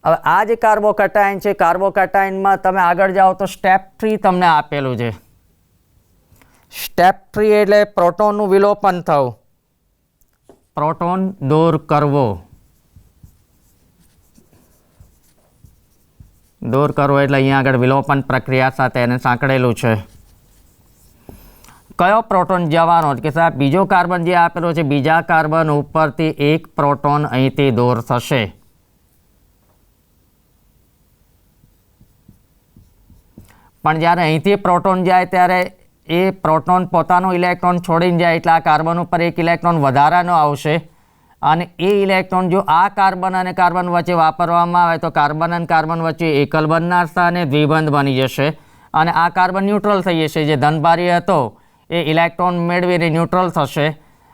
હવે આ જે કાર્બોકેટાયન છે, કાર્બોકેટાયનમાં તમે આગળ જાઓ તો સ્ટેપ 3 તમને આપેલું છે. સ્ટેપ 3 એટલે પ્રોટોનનું વિલોપન થવું, પ્રોટોન દૂર કરવો. દૂર કરવો એટલે અહીંયા આગળ વિલોપન પ્રક્રિયા સાથે એને સાંકળેલું છે. કયો પ્રોટોન જવાનો કે સાહેબ બીજો કાર્બન જે આપેલો છે, બીજા કાર્બન ઉપરથી એક પ્રોટોન અહીંથી દૂર થશે. પણ જ્યારે અહીંથી પ્રોટોન જાય ત્યારે એ પ્રોટોન પોતાનો ઇલેક્ટ્રોન છોડીને જાય એટલે આ કાર્બન ઉપર એક ઇલેક્ટ્રોન વધારાનો આવશે અને એ ઇલેક્ટ્રોન જો આ કાર્બન અને કાર્બન વચ્ચે વાપરવામાં આવે તો કાર્બન અને કાર્બન વચ્ચે એકલ બનનાર સ્થાને દ્વિબંધ બની જશે અને આ કાર્બન ન્યુટ્રલ થઈ જશે. જે ધનભારી હતો એ ઇલેક્ટ્રોન મેળવીને ન્યુટ્રલ થશે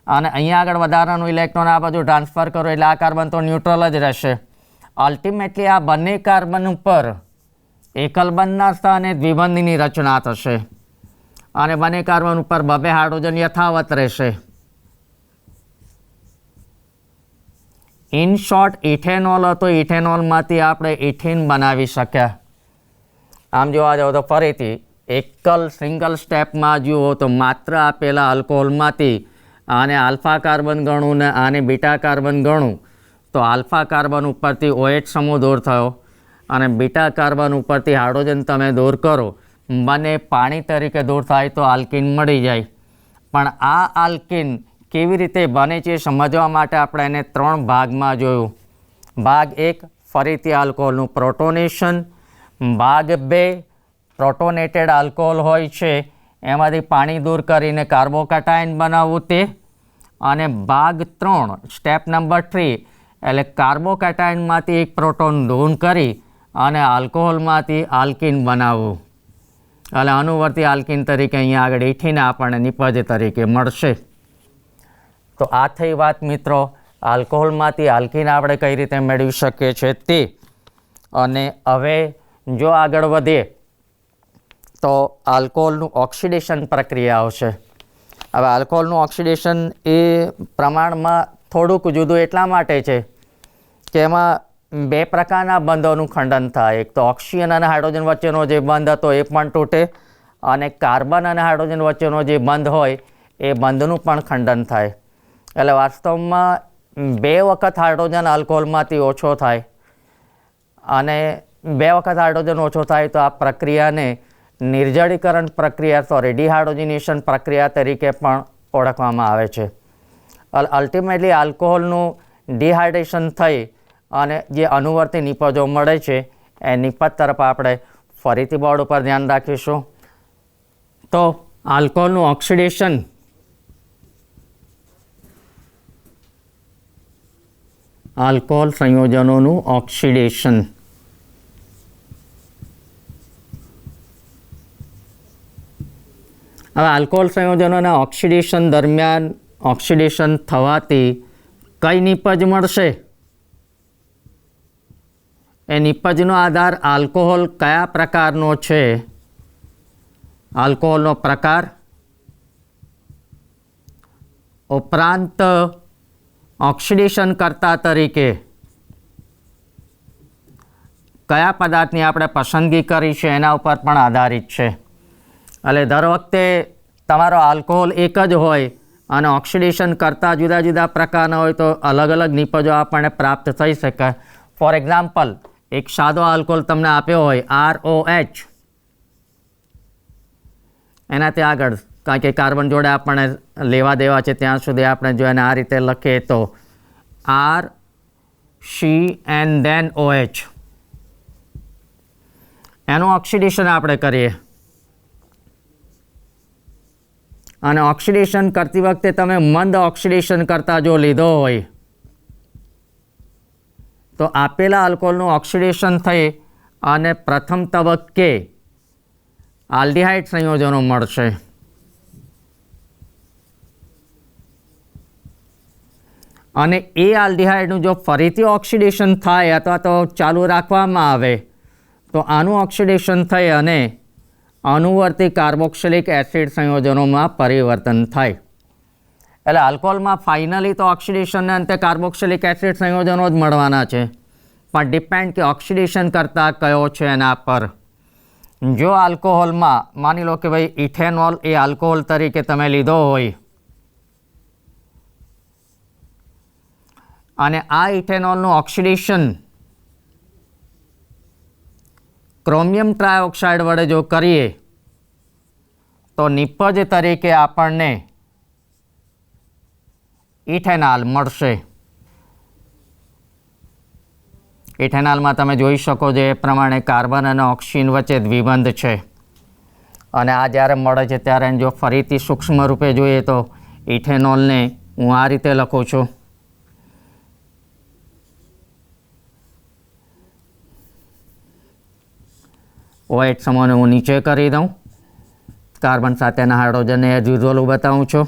અને અહીંયા આગળ વધારાનું ઇલેક્ટ્રોન આ બાજુ ટ્રાન્સફર કરો એટલે આ કાર્બન તો ન્યુટ્રલ જ રહેશે. અલ્ટિમેટલી આ બંને કાર્બન ઉપર એકલ બનનાર સ્થાને દ્વિબંધની રચના થશે અને બંને કાર્બન ઉપર બબે હાઇડ્રોજન યથાવત રહેશે. ઇન શોર્ટ ઇથેનોલ હતો, ઇથેનોલમાંથી આપણે ઇથિન બનાવી શક્યા. આમ જોવા જાઓ તો ફરીથી સિંગલ સ્ટેપમાં જુઓ તો માત્ર આપેલા આલ્કોહોલમાંથી આને આલ્ફા કાર્બન ગણું ને આને બીટા કાર્બન ગણું તો આલ્ફા કાર્બન ઉપરથી OH સમૂહ દૂર થયો અને બીટા કાર્બન ઉપરથી હાઇડ્રોજન તમે દૂર કરો, બંને પાણી તરીકે દૂર થાય તો આલ્કિન મળી જાય. પણ આ આલ્કિન કેવી રીતે બને છે સમજવા માટે આપણે એને 3 ભાગમાં જોયું. ભાગ 1 ફરીથી આલ્કોહોલનું પ્રોટોનેશન, ભાગ 2 પ્રોટોનેટેડ આલ્કોહોલ હોય છે એમાંથી પાણી દૂર કરીને કાર્બોકેટાયન બનાવવું તે, અને ભાગ 3 સ્ટેપ નંબર 3 એટલે કાર્બોકેટાયનમાંથી એક પ્રોટોન દૂર કરી અને આલ્કોહોલમાંથી આલ્કિન બનાવવું. એટલે અનુવર્તી આલ્કિન તરીકે અહીંયા આગળ ઇથિન આપણને નિપજ તરીકે મળશે. તો આ થઈ વાત મિત્રો આલ્કોહોલમાંથી આલ્કિન આપણે કઈ રીતે મેળવી શકીએ છીએ તે. અને હવે જો આગળ વધીએ તો આલ્કોહોલનું ઓક્સિડેશન પ્રક્રિયા આવશે. હવે આલ્કોહોલનું ઓક્સિડેશન એ પ્રમાણમાં થોડુંક જુદું એટલા માટે છે કે એમાં 2 પ્રકારના બંધોનું ખંડન થાય. એક તો ઓક્સિજન અને હાઇડ્રોજન વચ્ચેનો જે બંધ હતો એ પણ તૂટે અને કાર્બન અને હાઇડ્રોજન વચ્ચેનો જે બંધ હોય એ બંધનું પણ ખંડન થાય. એટલે વાસ્તવમાં 2 વખત હાઇડ્રોજન આલ્કોહોલમાંથી ઓછો થાય અને 2 વખત હાઇડ્રોજન ઓછો થાય તો આ પ્રક્રિયાને નિર્જળીકરણ પ્રક્રિયા ડિહાઇડ્રોજનેશન પ્રક્રિયા તરીકે પણ ઓળખવામાં આવે છે. અલ્ટિમેટલી આલ્કોહોલનું ડિહાઇડ્રેશન થઈ અને જે અનુવર્તી નિપજો મળે છે એ નિપજ તરફ આપણે ફરીથી બોર્ડ ઉપર ધ્યાન રાખીશું. તો આલ્કોહોલનું ઓક્સિડેશન આલ્કોહોલ સંયોજનોનું ઓક્સિડેશન. હવે આલ્કોહોલ સંયોજનોના ઓક્સિડેશન દરમિયાન ઓક્સિડેશન થવાથી કઈ નિપજ મળશે? એ નિપજનો આધાર આલ્કોહોલ કયા પ્રકારનો છે, આલ્કોહોલનો પ્રકાર ઉપરાંત ઓક્સિડેશન કરતા તરીકે કયા પદાર્થની આપણે પસંદગી કરી છે એના ઉપર પણ આધારિત છે. એટલે દર વખતે તમારો આલ્કોહોલ એક જ હોય અને ઓક્સિડેશન કરતાં જુદા જુદા પ્રકારના હોય તો અલગ અલગ નિપજો આપણને પ્રાપ્ત થઈ શકે. ફોર એક્ઝામ્પલ, એક સાદો આલ્કોહોલ તમને આપ્યો હોય ROH, એનાથી આગળ કારણ કે કાર્બન જોડે આપણને લેવા દેવા છે ત્યાં સુધી આપણે જો એને આ રીતે લખીએ તો RCN એનું ઓક્સિડેશન આપણે કરીએ અને ઓક્સિડેશન કરતી વખતે તમે મંદ ઓક્સિડેશન કરતા જો લીધો હોય તો આપેલા આલ્કોહોલનું ઓક્સિડેશન થઈ અને પ્રથમ તબક્કે આલ્ડિહાઇડ સંયોજનો મળશે. અને એ આલ્ડિહાઇડનું જો ફરીથી ઓક્સિડેશન થાય અથવા તો ચાલુ રાખવામાં આવે તો આનું ઓક્સિડેશન થઈ અને અનુવર્તી કાર્બોક્સિલિક એસિડ સંયોજનોમાં પરિવર્તન થાય. એટલે આલ્કોહોલમાં ફાઇનલી તો ઓક્સિડેશનને અંતે કાર્બોક્સિલિક એસિડ સંયોજનો જ મળવાના છે, પણ ડિપેન્ડ કે ઓક્સિડેશન કરતાં કયો છે એના પર. જો આલ્કોહોલમાં માની લો કે ભાઈ ઇથેનોલ એ આલ્કોહોલ તરીકે તમે લીધો હોય અને આ ઇથેનોલનું ઓક્સિડેશન ક્રોમિયમ ટ્રાયોક્સાઇડ વડે જો કરીએ તો નિપજ તરીકે આપણને ઇથેનોલ મળશે. ઇથેનોલમાં તમે જોઈ શકો છો એ પ્રમાણે કાર્બન અને ઓક્સિજન વચ્ચે દ્વિબંધ છે અને આ જ્યારે મળે છે ત્યારે જો ફરીથી સૂક્ષ્મ રૂપે જોઈએ તો ઇથેનોલને હું આ રીતે લખું છું. OH સમૂહને હું નીચે કરી દઉં, કાર્બન સાથેના હાઇડ્રોજનને એઝ યુઝ્યુઅલ બતાવું છું.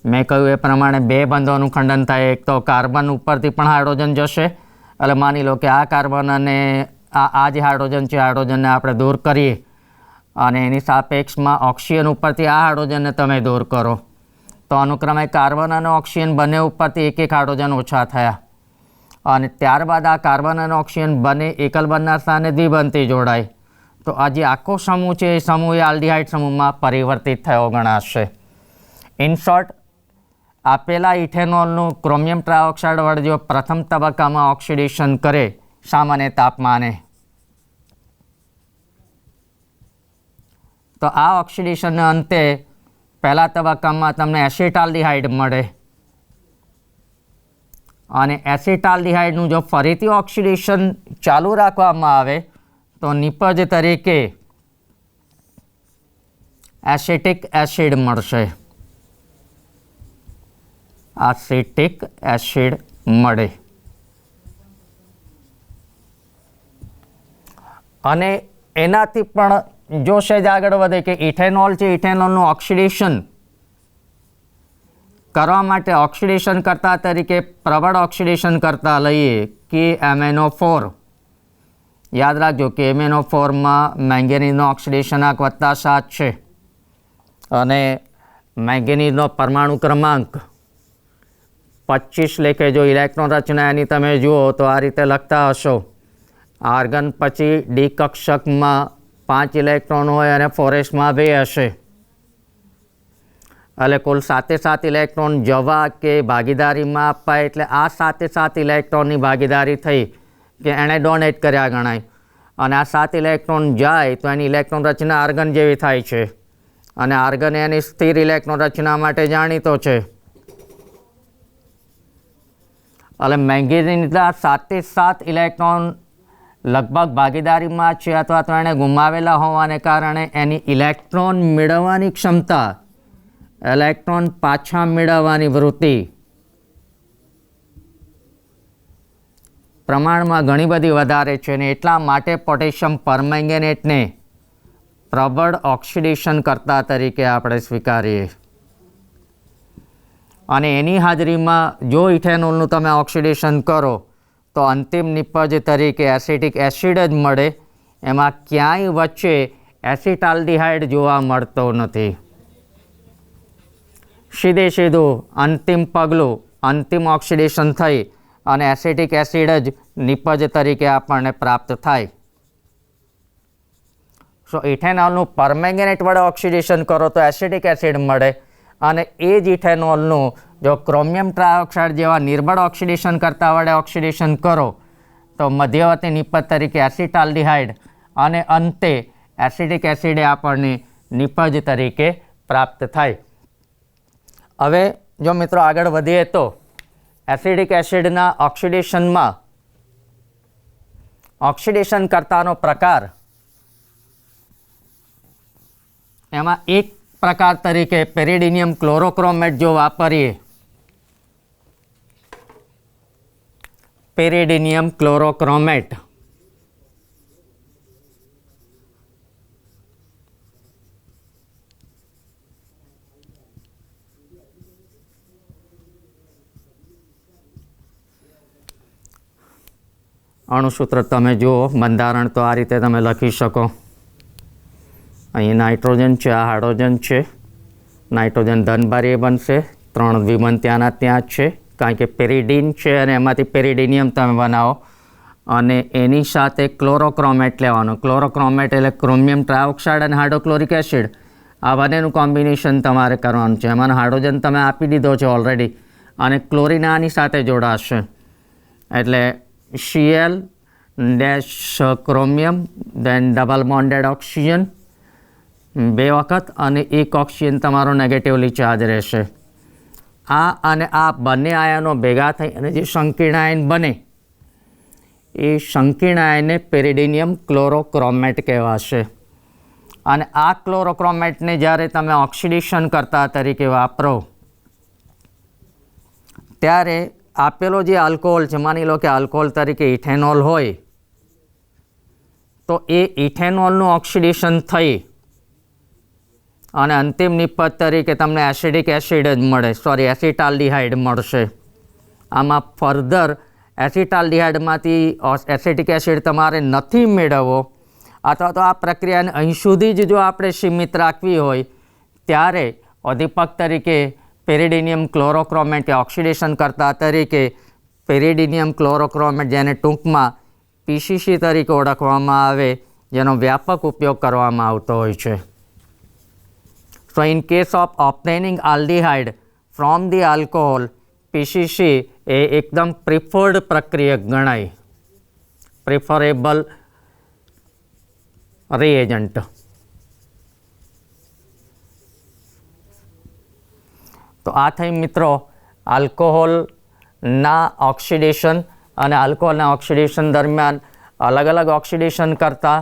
મેં કહ્યું એ પ્રમાણે બે બંધોનું ખંડન થાય. એક તો કાર્બન ઉપરથી પણ હાઇડ્રોજન જશે, એટલે માની લો કે આ કાર્બન અને આ જે હાઇડ્રોજન છે હાઇડ્રોજનને આપણે દૂર કરીએ અને એની સાપેક્ષમાં ઓક્સિજન ઉપરથી આ હાઇડ્રોજનને તમે દૂર કરો તો અનુક્રમે કાર્બન અને ઓક્સિજન બંને ઉપરથી એક એક હાઇડ્રોજન ઓછા થયા અને ત્યારબાદ આ કાર્બન અને ઓક્સિજન બંને એકલ બંધના સ્થાને દ્વિબંધથી જોડાય તો આ જે આખો સમૂહ છે એ સમૂહ આલ્ડિહાઇડ સમૂહમાં પરિવર્તિત થયો ગણાશે. ઇન શોર્ટ, આપેલા ઇથેનોલનું ક્રોમિયમ ટ્રાયોક્સાઇડ વડે જો પ્રથમ તબક્કામાં ઓક્સિડેશન કરે સામાન્ય તાપમાને તો આ ઓક્સિડેશનના અંતે પહેલા તબક્કામાં તમને એસિટાલ્ડિહાઇડ મળે અને એસિટાલ્ડિહાઇડનું જો ફરીથી ઓક્સિડેશન ચાલુ રાખવામાં આવે તો નિપજ તરીકે એસિટિક એસિડ મળશે. એસિટિક એસિડ મળે અને એનાથી પણ જો સહેજ આગળ વધે કે ઇથેનોલ છે, ઇથેનોલનું ઓક્સિડેશન કરવા માટે ઓક્સિડેશન કરતા તરીકે પ્રબળ ઓક્સિડેશન કરતા લઈએ કે MnO4. યાદ રાખજો કે MnO4માં મેંગેનીઝનો ઓક્સિડેશનાંક +7 છે અને મેંગેનીઝનો પરમાણુ ક્રમાંક 25 લેખે જો ઇલેક્ટ્રોન રચના એની તમે જુઓ તો આ રીતે લખતા હશો. આર્ગન પછી ડી કક્ષકમાં 5 ઇલેક્ટ્રોન હોય અને ફોરેસ્ટમાં 2 હશે, એટલે કુલ 7 ઇલેક્ટ્રોન જવા કે ભાગીદારીમાં અપાય એટલે આ 7 ઇલેક્ટ્રોનની ભાગીદારી થઈ કે એણે ડોનેટ કર્યા ગણાય અને આ 7 ઇલેક્ટ્રોન જાય તો એની ઇલેક્ટ્રોન રચના આર્ગન જેવી થાય છે અને આર્ગન એની સ્થિર ઇલેક્ટ્રોન રચના માટે જાણીતો છે. એટલે મેંગેનીઝના 7 ઇલેક્ટ્રોન લગભગ ભાગીદારીમાં છે અથવા તો એણે ગુમાવેલા હોવાને કારણે એની ઇલેક્ટ્રોન મેળવવાની ક્ષમતા, ઇલેક્ટ્રોન પાછા મેળવવાની વૃત્તિ પ્રમાણમાં ઘણી બધી વધારે છે અને એટલા માટે પોટેશિયમ પરમેંગેનેટને પ્રબળ ઓક્સિડેશન કરતા તરીકે આપણે સ્વીકારીએ અને એની હાજરીમાં જો ઇથેનોલનું તમે ઓક્સિડેશન કરો તો અંતિમ નિપજ તરીકે એસિટિક એસિડ જ મળે. એમાં ક્યાંય વચ્ચે એસિટાલ્ડિહાઇડ જોવા મળતો નથી. સીધું અંતિમ પગલું, અંતિમ ઓક્સિડેશન થઈ અને એસિટિક એસિડ જ નિપજ તરીકે આપણને પ્રાપ્ત થાય. સો ઇથેનોલનું પરમેંગેનેટ વડે ઓક્સિડેશન કરો તો એસિટિક એસિડ મળે, અને એ જ ઇથેનોલનું જો ક્રોમિયમ ટ્રાયોક્સાઇડ જેવા નિર્બળ ઓક્સિડેશન કરતા વડે ઓક્સિડેશન કરો તો મધ્યવર્તી નિપજ તરીકે એસિટાલ્ડિહાઇડ, અને અંતે એસિટિક એસિડ આપણને નિપજ તરીકે પ્રાપ્ત થાય. હવે જો મિત્રો આગળ વધીએ તો એસિડિક એસિડના ઓક્સિડેશનમાં ઓક્સિડેશન કરતાનો પ્રકાર, એમાં એક પ્રકાર તરીકે પેરિડિનિયમ ક્લોરોક્રોમેટ જો વાપરીએ, પેરિડિનિયમ ક્લોરોક્રોમેટ, અણુસૂત્ર તમે જુઓ, બંધારણ તો આ રીતે તમે લખી શકો. અહીં નાઇટ્રોજન છે, આ હાઇડ્રોજન છે. નાઇટ્રોજન ધનભારી બનશે, 3 દ્વિબંધ ત્યાંના ત્યાં જ છે, કારણ કે પેરિડીન છે અને એમાંથી પેરિડિનિયમ તમે બનાવો, અને એની સાથે ક્લોરોક્રોમેટ લેવાનું. ક્લોરોક્રોમેટ એટલે ક્રોમિયમ ટ્રાયોક્સાઇડ અને હાઇડ્રોક્લોરિક એસિડ, આ બંનેનું કોમ્બિનેશન તમારે કરવાનું છે. એમાંનો હાઇડ્રોજન તમે આપી દીધો છે ઓલરેડી, અને ક્લોરિન આની સાથે જોડાશે, એટલે Cl ડેશ ક્રોમિયમ, દેન ડબલ બોન્ડેડ ઓક્સિજન 2 વખત, અને એક ઓક્સિજન તમારો નેગેટિવલી ચાર્જ રહેશે. આ અને આ બંને આયનો ભેગા થઈ અને જે સંકીર્ણ આયન બને એ સંકીર્ણ આયનને પેરિડિનિયમ ક્લોરોક્રોમેટ કહેવાશે. અને આ ક્લોરોક્રોમેટને જ્યારે તમે ઓક્સિડેશન કરતા તરીકે વાપરો ત્યારે આપેલો જે આલ્કોહોલ છે, માની લો કે આલ્કોહોલ તરીકે ઇથેનોલ હોય, તો એ ઇથેનોલનું ઓક્સિડેશન થઈ અને અંતિમ નિપજ તરીકે તમને એસિડિક એસિડ જ મળે, એસિટાલ્ડિહાઇડ મળશે. આમાં ફર્ધર એસિટાલ્ડિહાઇડમાંથી એસિટિક એસિડ તમારે નથી મેળવવો, અથવા તો આ પ્રક્રિયાને અહીં સુધી જ જો આપણે સીમિત રાખવી હોય ત્યારે ઉદ્દીપક તરીકે પેરિડિનિયમ ક્લોરોક્રોમેટ કે ઓક્સિડેશન કરતા તરીકે પેરિડિનિયમ ક્લોરોક્રોમેટ, જેને ટૂંકમાં PCC તરીકે ઓળખવામાં આવે, જેનો વ્યાપક ઉપયોગ કરવામાં આવતો હોય છે. So in case of obtaining aldehyde from the alcohol, PCC એ એકદમ પ્રિફર્ડ પ્રક્રિયા ગણાય, પ્રિફરેબલ reagent. તો આ થઈ મિત્રો આલ્કોહોલના ઓક્સિડેશન, અને આલ્કોહોલના ઓક્સિડેશન દરમિયાન અલગ અલગ ઓક્સિડેશન કરતા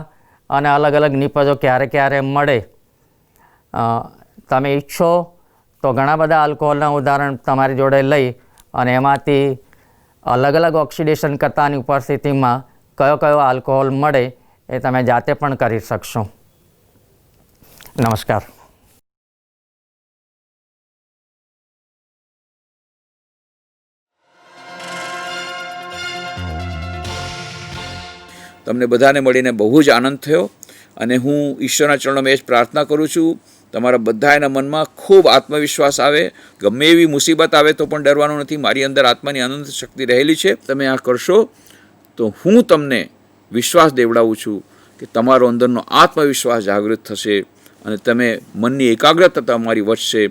અને અલગ અલગ નિપજો ક્યારે ક્યારે મળે. તમે ઈચ્છો તો ઘણા બધા આલ્કોહોલના ઉદાહરણ તમારી જોડે લઈ અને એમાંથી અલગ અલગ ઓક્સિડેશન કરતાની ઉપસ્થિતિમાં કયો કયો આલ્કોહોલ મળે એ તમે જાતે પણ કરી શકશો. નમસ્કાર. તમને બધાને મળીને બહુ જ આનંદ થયો, અને હું ઈશ્વરના ચરણોમાં એ જ પ્રાર્થના કરું છું, તમારા બધાના મનમાં ખૂબ આત્મવિશ્વાસ આવે. ગમે એવી મુસીબત આવે તો પણ ડરવાનું નથી, મારી અંદર આત્માની અનંત શક્તિ રહેલી છે. તમે આ કરશો તો હું તમને વિશ્વાસ દેવડાવું છું કે તમારો અંદરનો આત્મવિશ્વાસ જાગૃત થશે, અને તમે મનની એકાગ્રતા તમારી વધશે.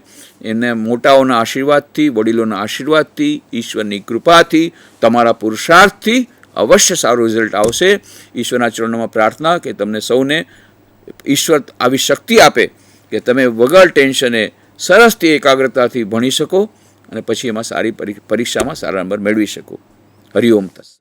એને મોટાઓના આશીર્વાદથી, વડીલોના આશીર્વાદથી, ઈશ્વરની કૃપાથી, તમારા પુરુષાર્થથી અવશ્ય સારું રિઝલ્ટ આવશે. ઈશ્વરના ચરણોમાં પ્રાર્થના કે તમને સૌને ઈશ્વર આવી શક્તિ આપે કે તમે વગર ટેન્શને સરસથી એકાગ્રતાથી ભણી શકો અને પછી એમાં સારી પરીક્ષામાં સારા નંબર મેળવી શકો. હરિઓમ તસ્સત.